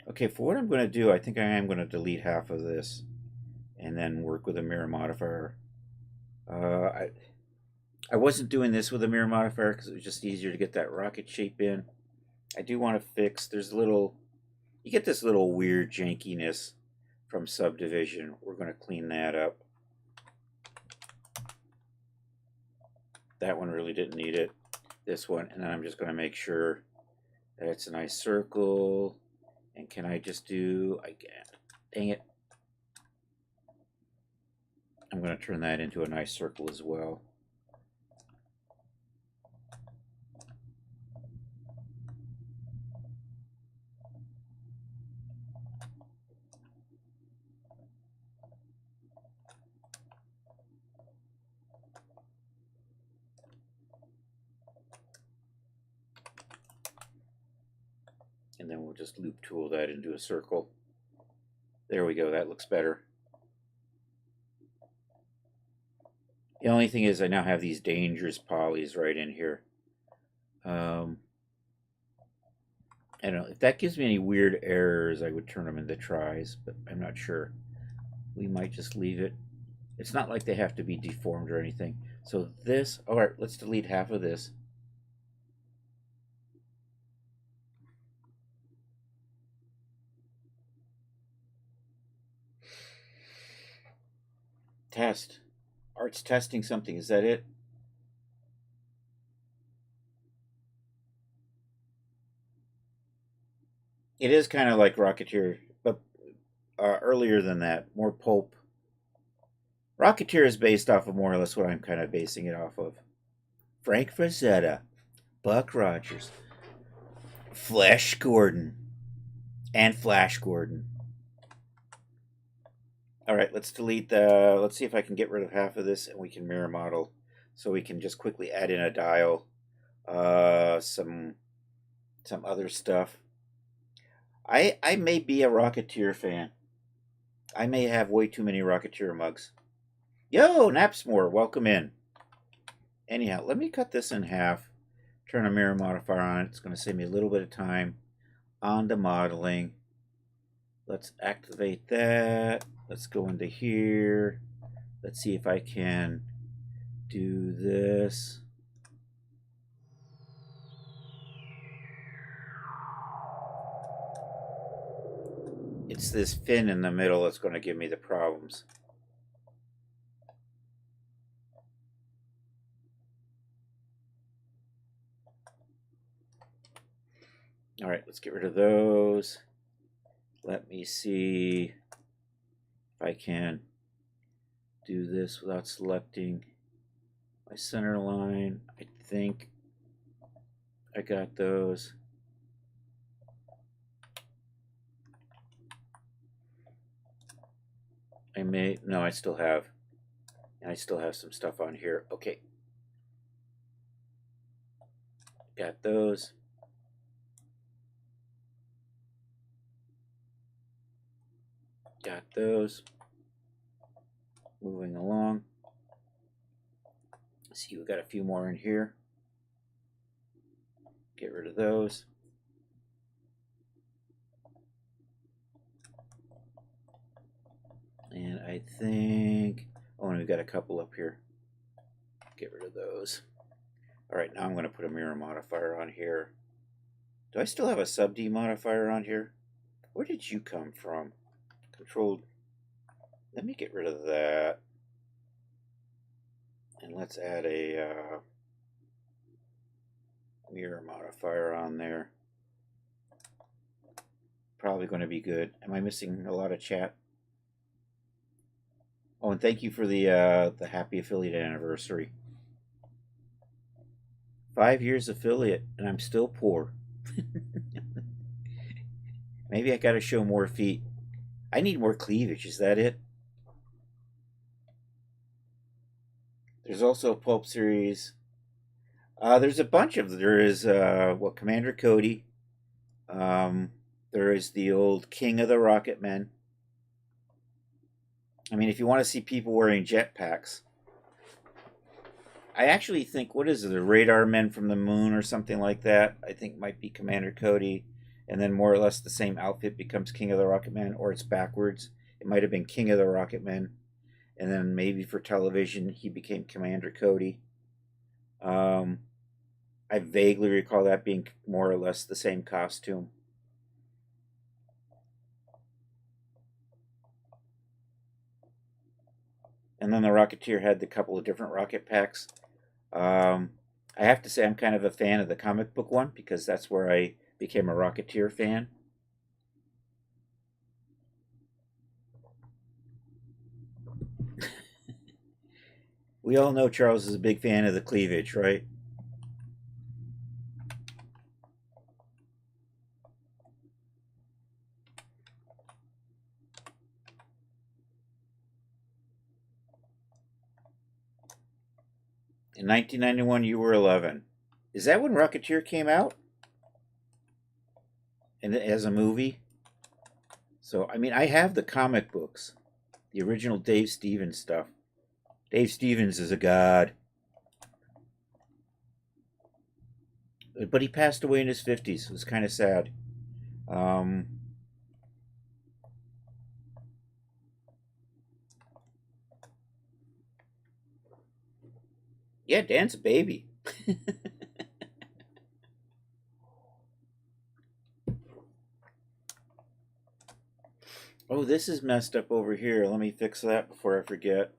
Speaker 1: Okay, for what I'm going to do, I think I am going to delete half of this and then work with a mirror modifier. I wasn't doing this with a mirror modifier because it was just easier to get that rocket shape in. I do want to fix, there's a little, you get this little weird jankiness from subdivision. We're going to clean that up. That one really didn't need it. This one, and then I'm just going to make sure that it's a nice circle. And can I just do, dang it. I'm going to turn that into a nice circle as well. And then we'll just loop tool that into a circle. There we go, that looks better. The only thing is I now have these dangerous polys right in here. I don't know, if that gives me any weird errors, I would turn them into tries, but I'm not sure. We might just leave it. It's not like they have to be deformed or anything. So this, all right, let's delete half of this. Test. Art's testing something. Is that it? It is kind of like Rocketeer, but earlier than that. More pulp. Rocketeer is based off of more or less what I'm kind of basing it off of. Frank Frazetta, Buck Rogers, Flash Gordon, and Flash Gordon. All right, let's delete the, let's see if I can get rid of half of this and we can mirror model. So we can just quickly add in a dial, some other stuff. I may be a Rocketeer fan. I may have way too many Rocketeer mugs. Yo, Napsmore, welcome in. Anyhow, let me cut this in half, turn a mirror modifier on it. It's going to save me a little bit of time on the modeling. Let's activate that. Let's go into here. Let's see if I can do this. It's this fin in the middle that's going to give me the problems. All right, let's get rid of those. Let me see if I can do this without selecting my center line. I think I got those. No, I still have some stuff on here. Okay. Got those. Got those. Moving along. See, we've got a few more in here. Get rid of those. And I think, oh, and we've got a couple up here. Get rid of those. All right, now I'm going to put a mirror modifier on here. Do I still have a sub D modifier on here? Where did you come from? Controlled. Let me get rid of that. And let's add a mirror modifier on there. Probably going to be good. Am I missing a lot of chat? Oh, and thank you for the happy affiliate anniversary. 5 years affiliate, and I'm still poor. Maybe I got to show more feet. I need more cleavage. Is that it? There's also a Pulp series. There's a bunch of. There is Commander Cody. There is the old King of the Rocket Men. I mean, if you want to see people wearing jetpacks, I actually think, what is it, the Radar Men from the Moon or something like that? I think might be Commander Cody, and then more or less the same outfit becomes King of the Rocket Men, or it's backwards. It might have been King of the Rocket Men, and then maybe for television he became Commander Cody. I vaguely recall that being more or less the same costume. And then the Rocketeer had the couple of different rocket packs. I have to say I'm kind of a fan of the comic book one because that's where I became a Rocketeer fan. We all know Charles is a big fan of the cleavage, right? In 1991, you were 11. Is that when Rocketeer came out? And as a movie? So, I mean, I have the comic books, the original Dave Stevens stuff. Dave Stevens is a god. But he passed away in his 50s. It was kind of sad. Yeah, Dan's a baby. Oh, this is messed up over here. Let me fix that before I forget.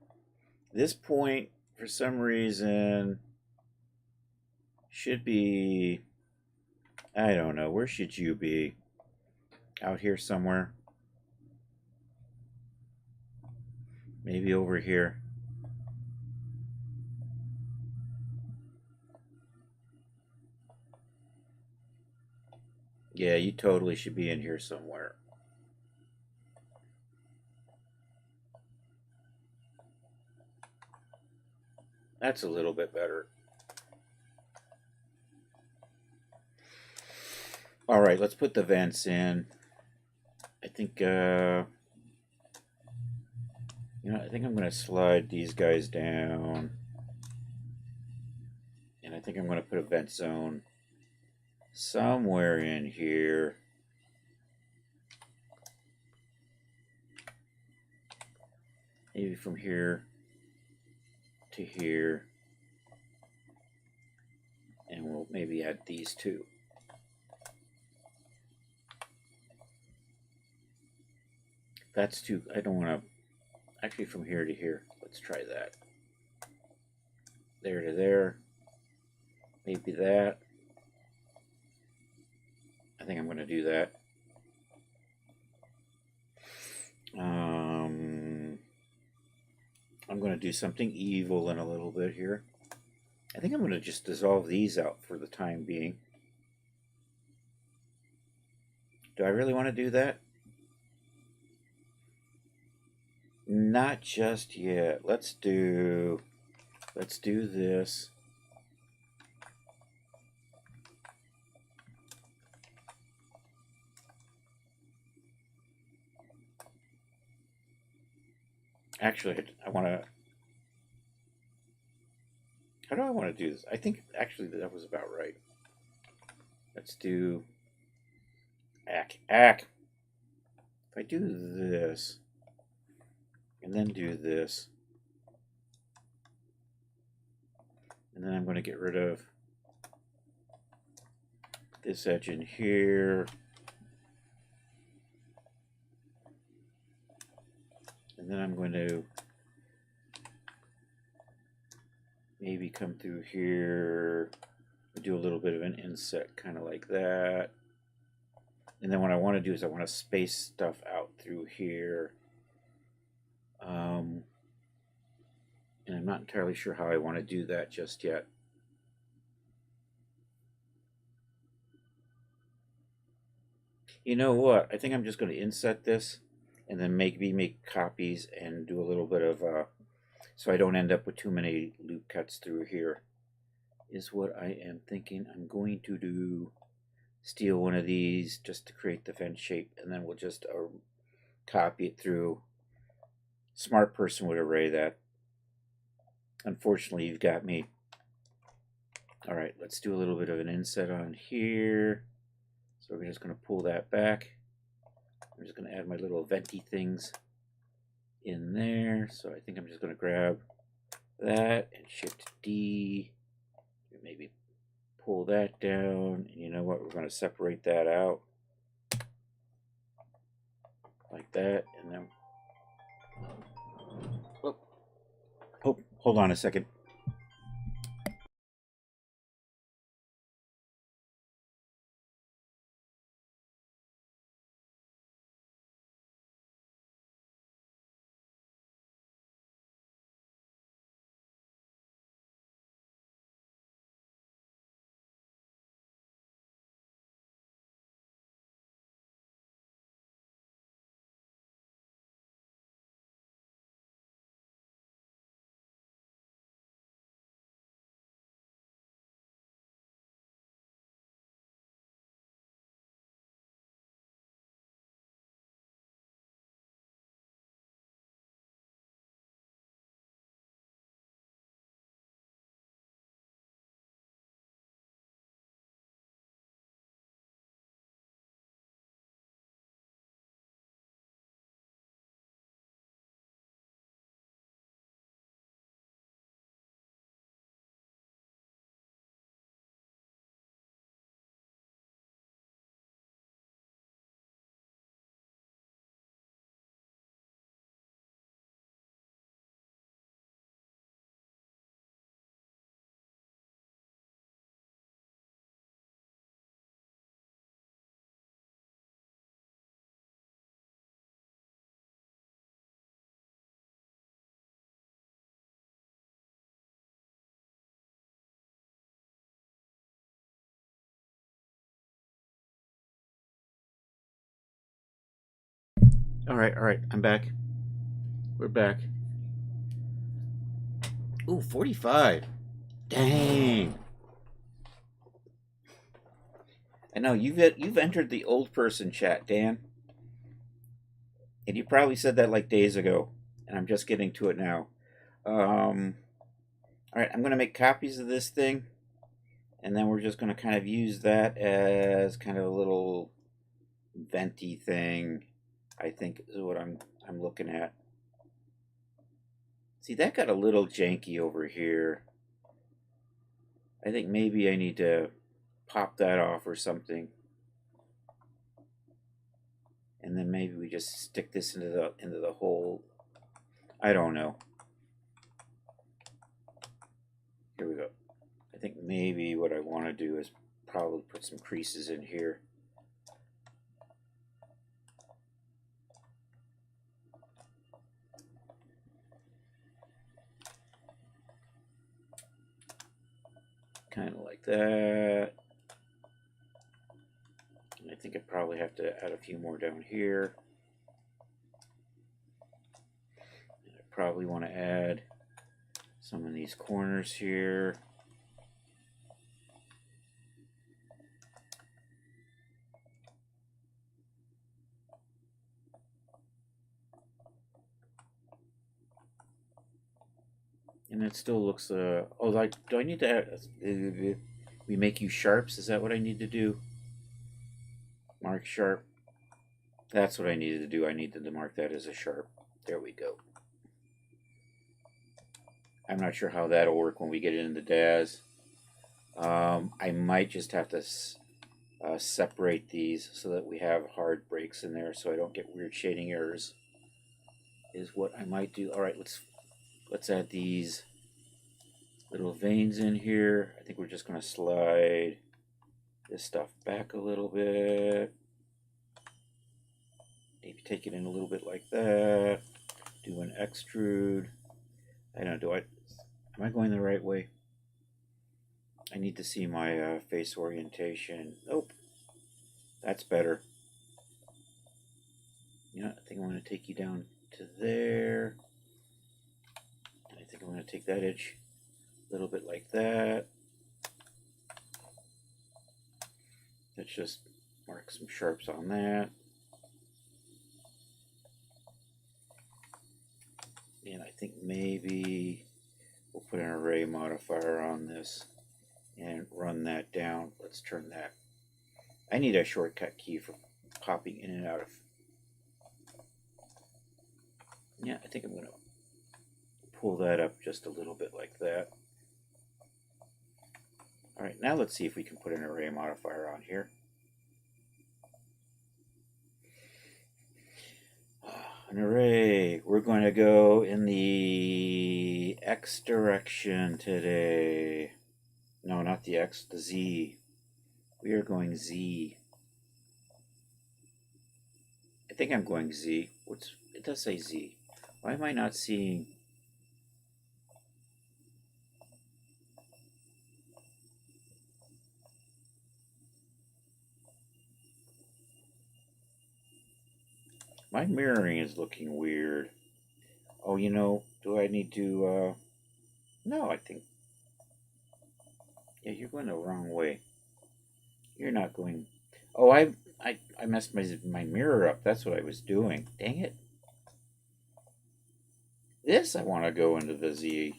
Speaker 1: This point, for some reason, should be... I don't know. Where should you be? Out here somewhere. Maybe over here. Yeah, you totally should be in here somewhere. That's a little bit better. All right, let's put the vents in. I think, I think I'm going to slide these guys down. And I think I'm going to put a vent zone somewhere in here. Maybe from here to here. And we'll maybe add these two. That's too, I don't want to, actually from here to here. Let's try that. There to there. Maybe that. I think I'm going to do that. I'm going to do something evil in a little bit here. I think I'm going to just dissolve these out for the time being. Do I really want to do that? Not just yet. Let's do this. Actually, I want to. How do I want to do this? I think actually that was about right. Let's do ack. If I do this and then do this, and then I'm going to get rid of this edge in here, and then I'm going to maybe come through here, do a little bit of an inset, kind of like that. And then what I want to do is I want to space stuff out through here. And I'm not entirely sure how I want to do that just yet. You know what? I think I'm just going to inset this and then maybe make copies and do a little bit of, so I don't end up with too many loop cuts through here, is what I am thinking I'm going to do. Steal one of these just to create the vent shape, and then we'll just copy it through. Smart person would array that. Unfortunately, you've got me. All right, let's do a little bit of an inset on here. So we're just going to pull that back. I'm just going to add my little venti things in there. So I think I'm just going to grab that and Shift D. Maybe pull that down. And you know what? We're going to separate that out like that. And then, oh, hold on a second. All right, I'm back. We're back. Ooh, 45. Dang. I know you've entered the old person chat, Dan, and you probably said that like days ago, and I'm just getting to it now. All right, I'm going to make copies of this thing, and then we're just going to kind of use that as kind of a little venti thing. I think is what I'm looking at. See, that got a little janky over here. I think maybe I need to pop that off or something. And then maybe we just stick this into the hole. I don't know. Here we go. I think maybe what I want to do is probably put some creases in here. Kind of like that. And I think I probably have to add a few more down here. And I probably want to add some of these corners here. And it still looks, oh, like, do I need to add, we make you sharps? Is that what I need to do? Mark sharp. That's what I needed to do. I needed to mark that as a sharp. There we go. I'm not sure how that'll work when we get it into DAS. I might just have to separate these so that we have hard breaks in there so I don't get weird shading errors is what I might do. All right, let's add these little veins in here. I think we're just going to slide this stuff back a little bit. Maybe take it in a little bit like that. Do an extrude. I don't know, am I going the right way? I need to see my face orientation. Nope. That's better. You know, I think I'm going to take you down to there. I think I'm going to take that edge a little bit like that. Let's just mark some sharps on that. And I think maybe we'll put an array modifier on this and run that down. Let's turn that. I need a shortcut key for popping in and out of. Yeah, I think I'm going to pull that up just a little bit like that. All right, now let's see if we can put an array modifier on here. An array. We're going to go in the X direction today. No, not the X, the Z. We are going Z. I think I'm going Z. It does say Z. Why am I not seeing? My mirroring is looking weird. Oh, you know, do I need to, no, I think, yeah, you're going the wrong way. You're not going, oh, I messed my mirror up. That's what I was doing. Dang it. This, I want to go into the Z.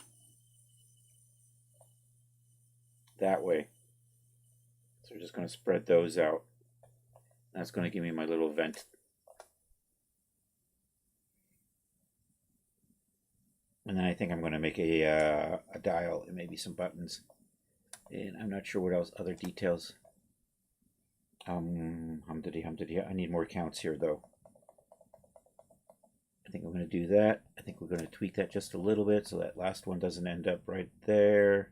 Speaker 1: That way. So we're just going to spread those out. That's going to give me my little vent. And then I think I'm going to make a dial and maybe some buttons. And I'm not sure what else, other details. Humdiddly. I need more counts here, though. I think I'm going to do that. I think we're going to tweak that just a little bit so that last one doesn't end up right there.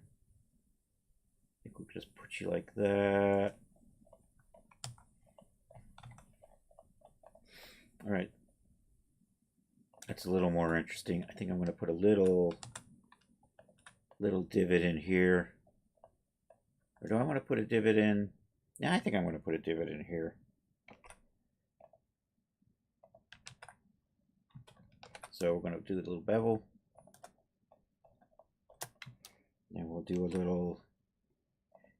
Speaker 1: I think we'll just put you like that. All right. That's a little more interesting. I think I'm going to put a little divot in here. Or do I want to put a divot in? Yeah, I think I'm going to put a divot in here. So we're going to do a little bevel. And we'll do a little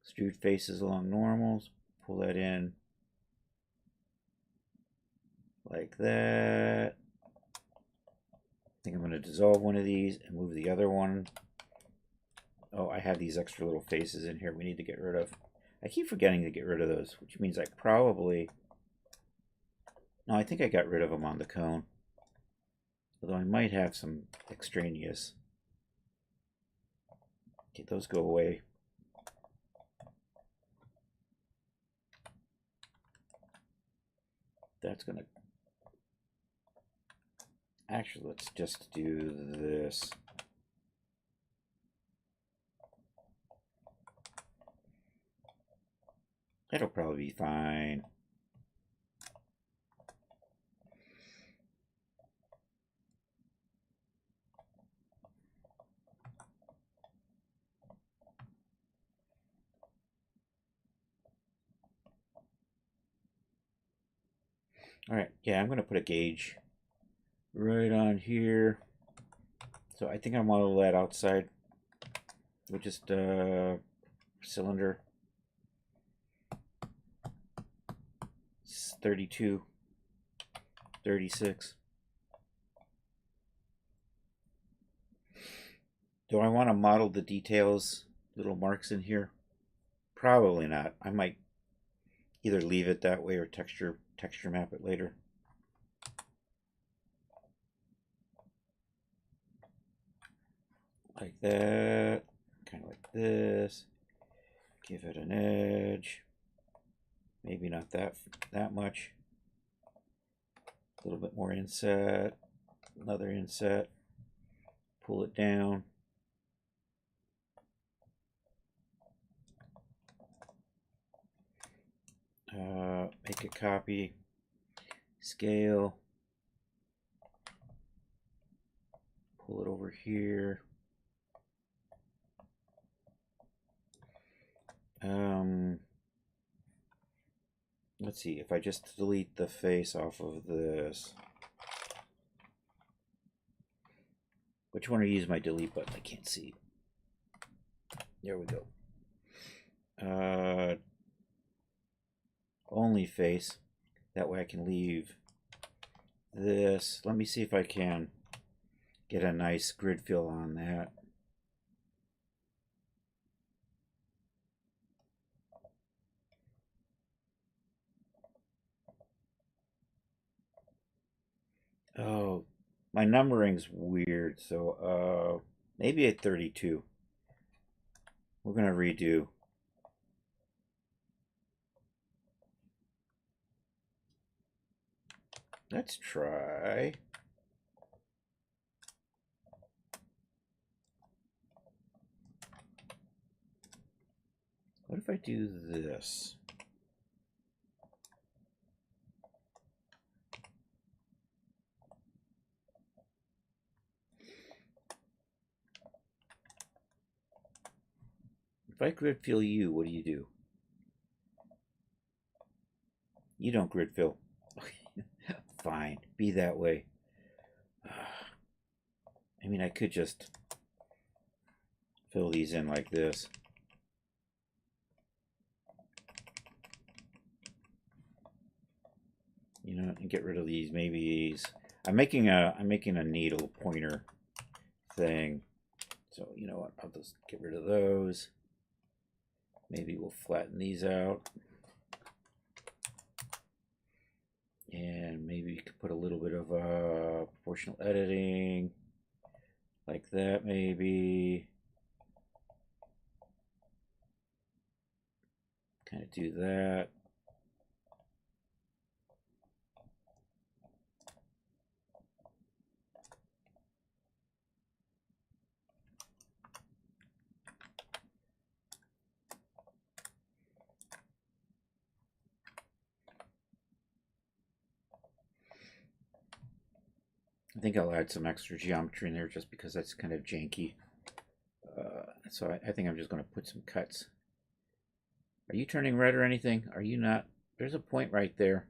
Speaker 1: extrude faces along normals. Pull that in like that. I think I'm going to dissolve one of these and move the other one. Oh, I have these extra little faces in here we need to get rid of. I keep forgetting to get rid of those, which means I probably... No, I think I got rid of them on the cone. Although I might have some extraneous. Okay, those go away. That's going to... Actually, let's just do this. That'll probably be fine. All right, yeah, I'm going to put a gauge right on here. So I think I want to let outside with just cylinder. 32, 36. Do I want to model the details, little marks in here? Probably not. I might either leave it that way or texture map it later. Like that, kind of like this. Give it an edge. Maybe not that much. A little bit more inset. Another inset. Pull it down. Make a copy. Scale. Pull it over here. Let's see, if I just delete the face off of this. Which one are you use my delete button? I can't see. There we go. Only face. That way I can leave this. Let me see if I can get a nice grid fill on that. Oh, my numbering's weird, so maybe at 32. We're gonna redo. Let's try. What if I do this? If I grid fill you, what do you do? You don't grid fill. Fine, be that way. I mean, I could just fill these in like this. You know, and get rid of these. Maybe I'm making a needle pointer thing. So you know what? I'll just get rid of those. Maybe we'll flatten these out. And maybe you could put a little bit of proportional editing. Like that, maybe. Kind of do that. I think I'll add some extra geometry in there just because that's kind of janky. So I think I'm just going to put some cuts. Are you turning red or anything? Are you not? There's a point right there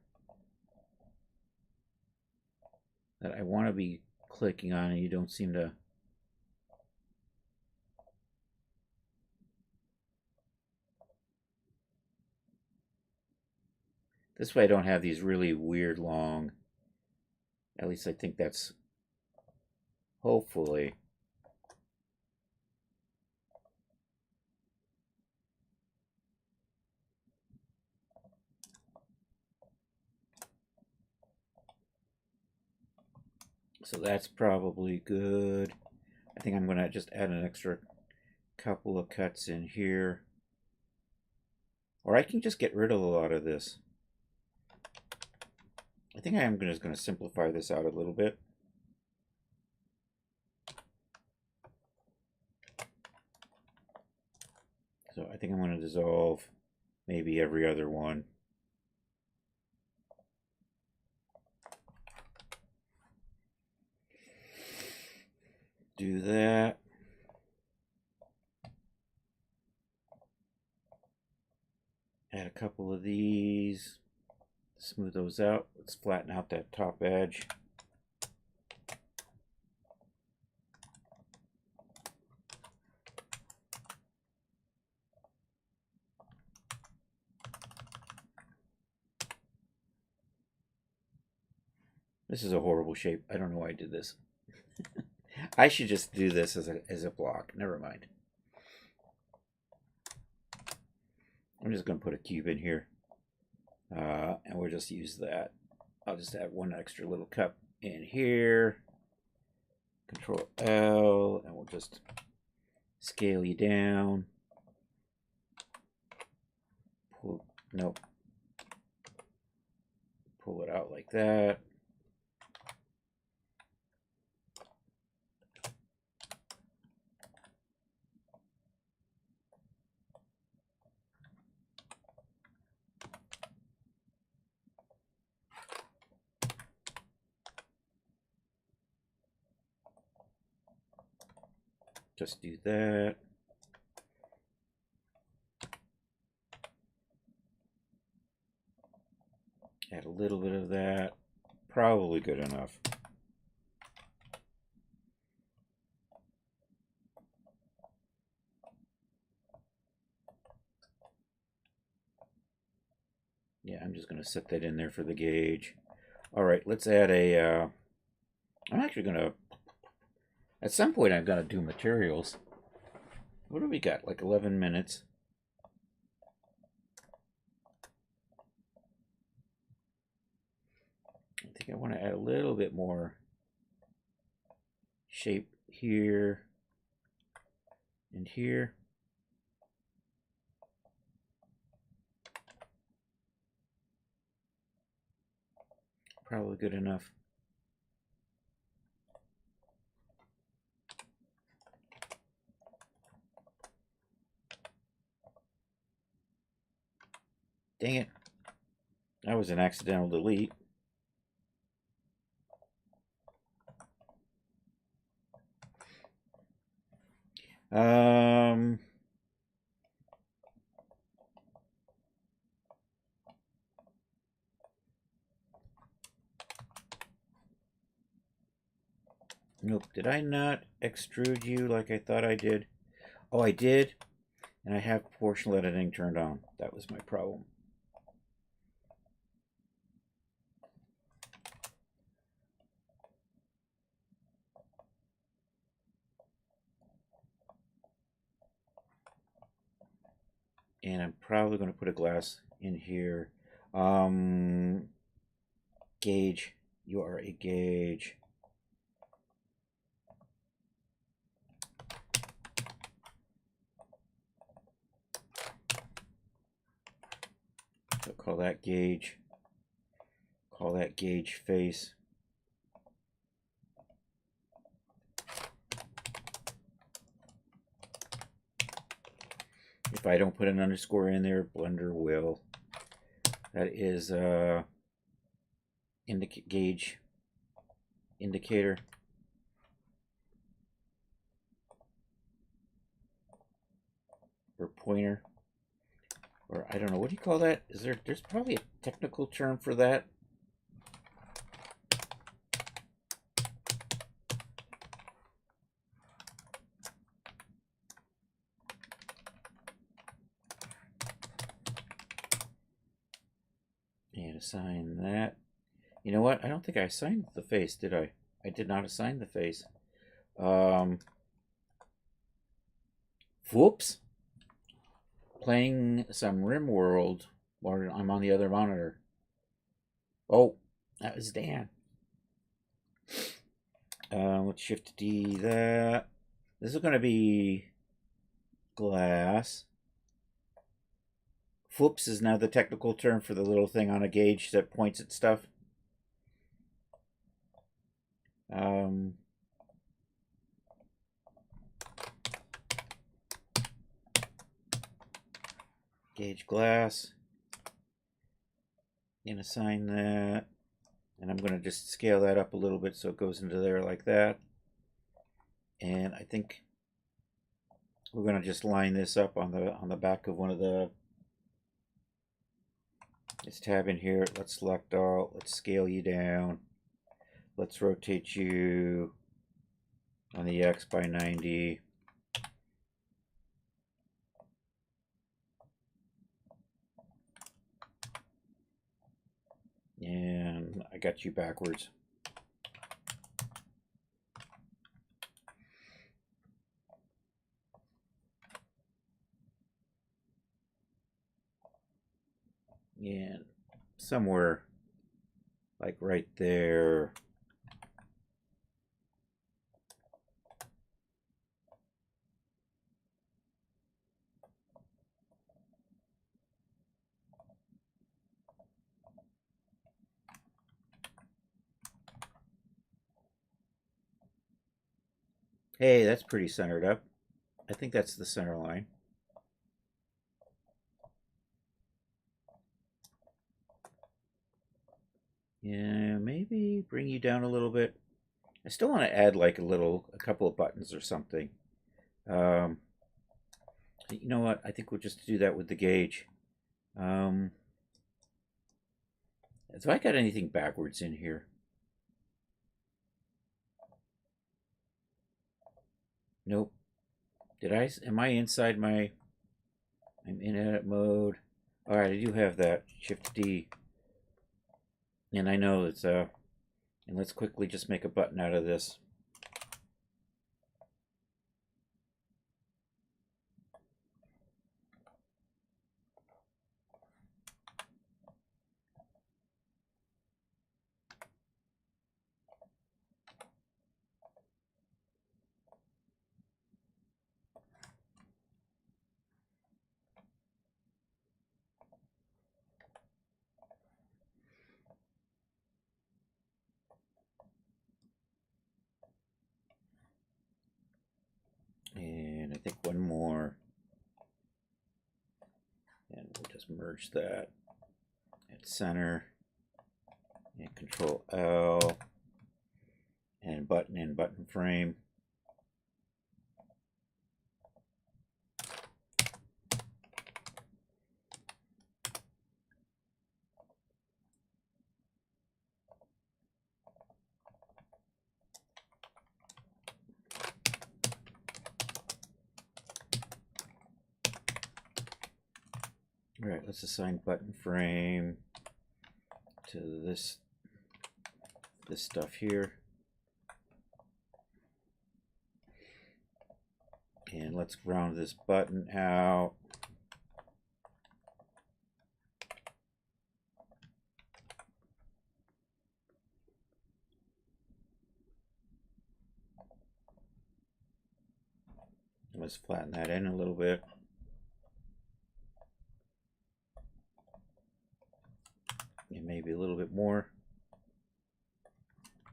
Speaker 1: that I want to be clicking on and you don't seem to. This way I don't have these really weird long. At least I think that's hopefully. So that's probably good. I think I'm going to just add an extra couple of cuts in here. Or I can just get rid of a lot of this. I think I am just going to simplify this out a little bit. So I think I'm going to dissolve maybe every other one. Do that. Add a couple of these. Smooth those out. Let's flatten out that top edge. This is a horrible shape. I don't know why I did this. I should just do this as a block. Never mind. I'm just going to put a cube in here. And we'll just use that. I'll just add one extra little cup in here. Control L, and we'll just scale you down. Nope. Pull it out like that. Just do that. Add a little bit of that. Probably good enough. Yeah, I'm just going to set that in there for the gauge. All right, let's add a... I'm actually going to... At some point, I'm going to do materials. What do we got? Like 11 minutes. I think I want to add a little bit more shape here and here. Probably good enough. Dang it. That was an accidental delete. Nope. Did I not extrude you like I thought I did? Oh, I did. And I have proportional editing turned on. That was my problem. And I'm probably going to put a glass in here. Gauge. You are a gauge. So call that gauge. Call that gauge face. If I don't put an underscore in there, Blender will. That is gauge indicator. Or pointer. Or I don't know, what do you call that? There's probably a technical term for that. And assign that. You know what? I don't think I assigned the face, did I? I did not assign the face. Whoops. Playing some RimWorld while I'm on the other monitor. Oh, that was Dan. Let's shift D that. This is going to be glass. Whoops is now the technical term for the little thing on a gauge that points at stuff. Gauge glass. And assign that. And I'm going to just scale that up a little bit so it goes into there like that. And I think we're going to just line this up on the back of one of the... Let's tab in here. Let's select all. Let's scale you down. Let's rotate you on the X by 90. And I got you backwards. somewhere like right there. Hey, that's pretty centered up. I think that's the center line. Yeah, maybe bring you down a little bit. I still want to add like a couple of buttons or something. Um, you know what? I think we'll just do that with the gauge. Have I got anything backwards in here? Nope. Did I? Am I inside my? I'm in edit mode. All right, I do have that. Shift D. And I know it's and let's quickly just make a button out of this. And I think one more. And we'll just merge that at center. And Control L. And button in button frame. All right, let's assign button frame to this stuff here. And let's round this button out. Let's flatten that in a little bit. And maybe a little bit more.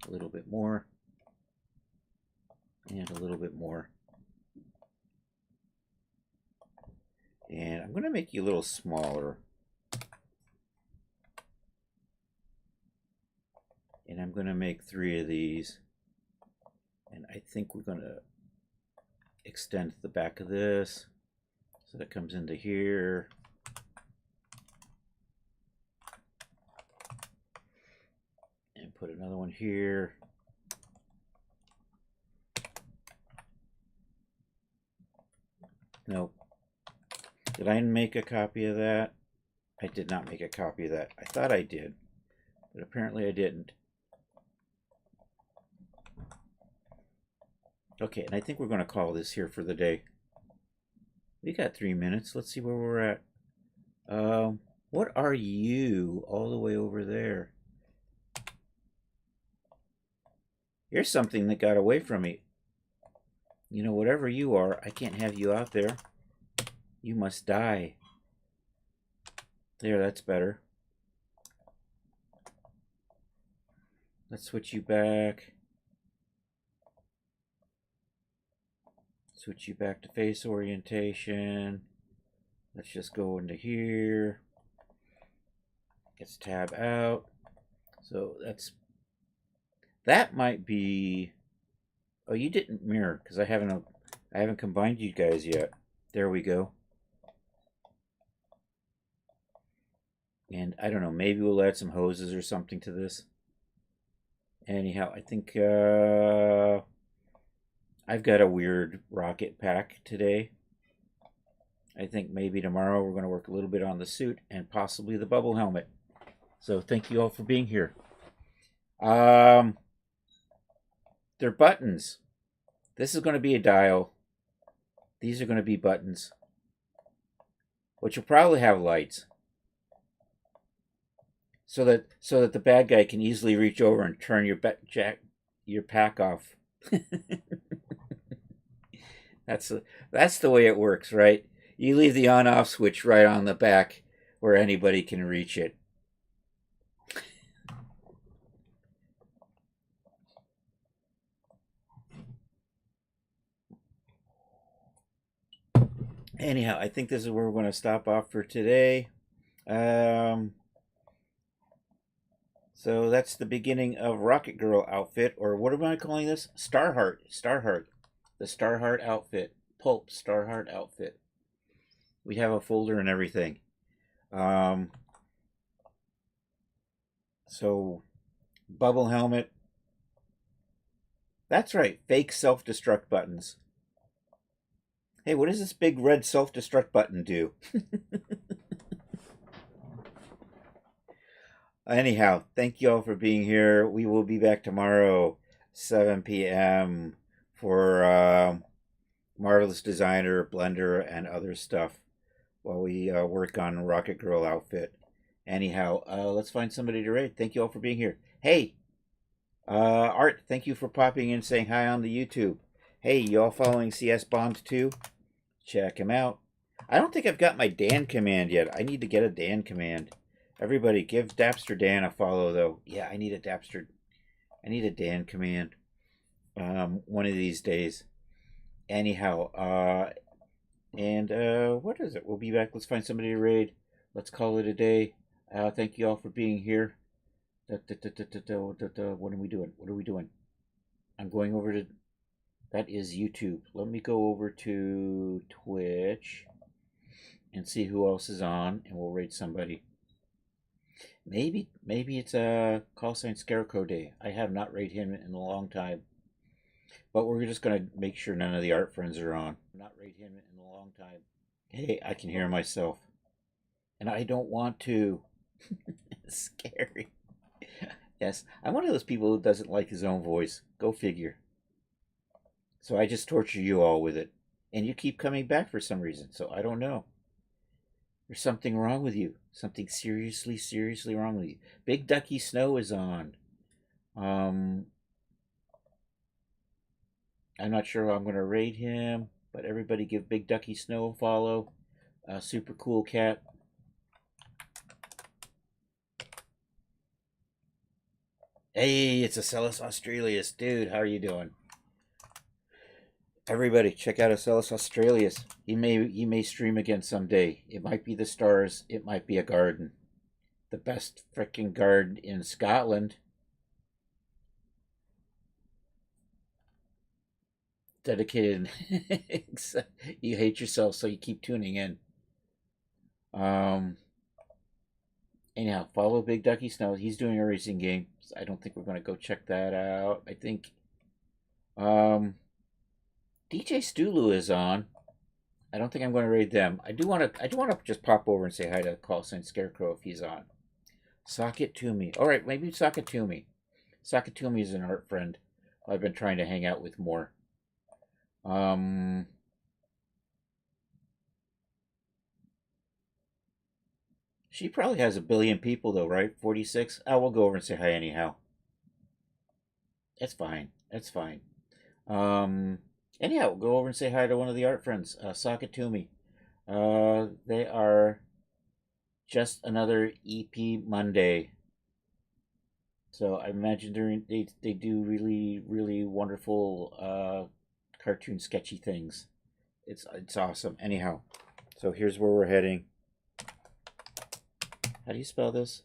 Speaker 1: A little bit more. And a little bit more. And I'm going to make you a little smaller. And I'm going to make 3 of these. And I think we're going to extend the back of this so that comes into here. And put another one here. Nope. Did I make a copy of that? I did not make a copy of that. I thought I did, but apparently I didn't. Okay, and I think we're going to call this here for the day. We got 3 minutes. Let's see where we're at. What are you all the way over there? Here's something that got away from me. You know, whatever you are, I can't have you out there. You must die. There, that's better. Let's switch you back. Switch you back to face orientation. Let's just go into here. Let's tab out. So that might be. Oh, you didn't mirror because I haven't combined you guys yet. There we go. And I don't know, maybe we'll add some hoses or something to this. Anyhow, I think I've got a weird rocket pack today. I think maybe tomorrow we're going to work a little bit on the suit and possibly the bubble helmet. So thank you all for being here. They're buttons. This is going to be a dial. These are going to be buttons, which will probably have lights. so that the bad guy can easily reach over and turn your pack off. That's that's the way it works, right? You leave the on-off switch right on the back where anybody can reach it. Anyhow, I think this is where we're going to stop off for today. Um, so that's the beginning of Rocket Girl outfit, or what am I calling this? Starheart. Starheart. The Starheart outfit. Pulp Starheart outfit. We have a folder and everything. Um, so, bubble helmet. That's right, fake self destruct buttons. Hey, what does this big red self destruct button do? Anyhow, thank you all for being here. We will be back tomorrow, 7 p.m., for Marvelous Designer, Blender, and other stuff while we work on Rocket Girl outfit. Anyhow, let's find somebody to raid. Thank you all for being here. Hey, Art, thank you for popping in saying hi on the YouTube. Hey, you all following CS Bond 2? Check him out. I don't think I've got my Dan command yet. I need to get a Dan command. Everybody, give Dapster Dan a follow, though. Yeah, I need a Dan command. One of these days. Anyhow, what is it? We'll be back. Let's find somebody to raid. Let's call it a day. Thank you all for being here. What are we doing? What are we doing? I'm going over to... That is YouTube. Let me go over to Twitch and see who else is on, and we'll raid somebody. Maybe it's a call sign Scarecrow Day. I have not raided him in a long time. But we're just going to make sure none of the art friends are on. Not raid him in a long time. Hey, I can hear myself. And I don't want to. It's scary. Yes, I'm one of those people who doesn't like his own voice. Go figure. So I just torture you all with it. And you keep coming back for some reason, so I don't know. There's something wrong with you. Something seriously, seriously wrong with you. Big Ducky Snow is on. I'm not sure how I'm going to rate him, but everybody give Big Ducky Snow a follow. Super cool cat. Hey, it's Acellus Australis. Dude, how are you doing? Everybody, check out Acellus Australis. He may stream again someday. It might be the stars. It might be a garden. The best freaking garden in Scotland. Dedicated. You hate yourself, so you keep tuning in. Anyhow, follow Big Ducky Snow. He's doing a racing game. I don't think we're going to go check that out. I think DJ Stulu is on. I don't think I'm going to raid them. I do want to just pop over and say hi to Call Sign Scarecrow if he's on. Socket to me. All right, maybe Socket to me. Socket to me is an art friend I've been trying to hang out with more. She probably has 1 billion people though, right? 46. Oh, we'll go over and say hi anyhow. That's fine. That's fine. Anyhow, we'll go over and say hi to one of the art friends, Sakatumi. They are just another EP Monday. So I imagine they do really, really wonderful cartoon sketchy things. It's awesome. Anyhow, so here's where we're heading. How do you spell this?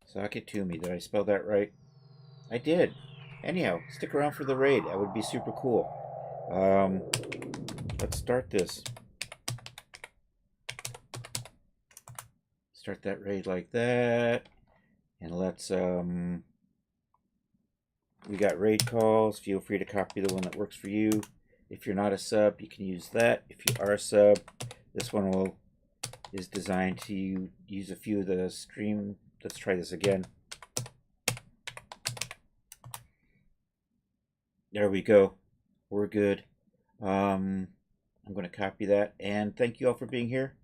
Speaker 1: Socket to me. Did I spell that right? I did. Anyhow, stick around for the raid. That would be super cool. Let's start this. Start that raid like that. And let's, we got raid calls. Feel free to copy the one that works for you. If you're not a sub, you can use that. If you are a sub, this one is designed to use a few of the stream. Let's try this again. There we go. We're good. I'm going to copy that. And thank you all for being here.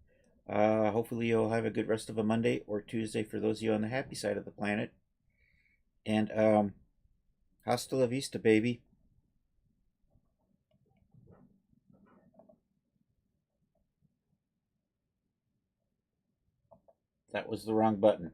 Speaker 1: Hopefully you'll have a good rest of a Monday or Tuesday for those of you on the happy side of the planet. And hasta la vista, baby. That was the wrong button.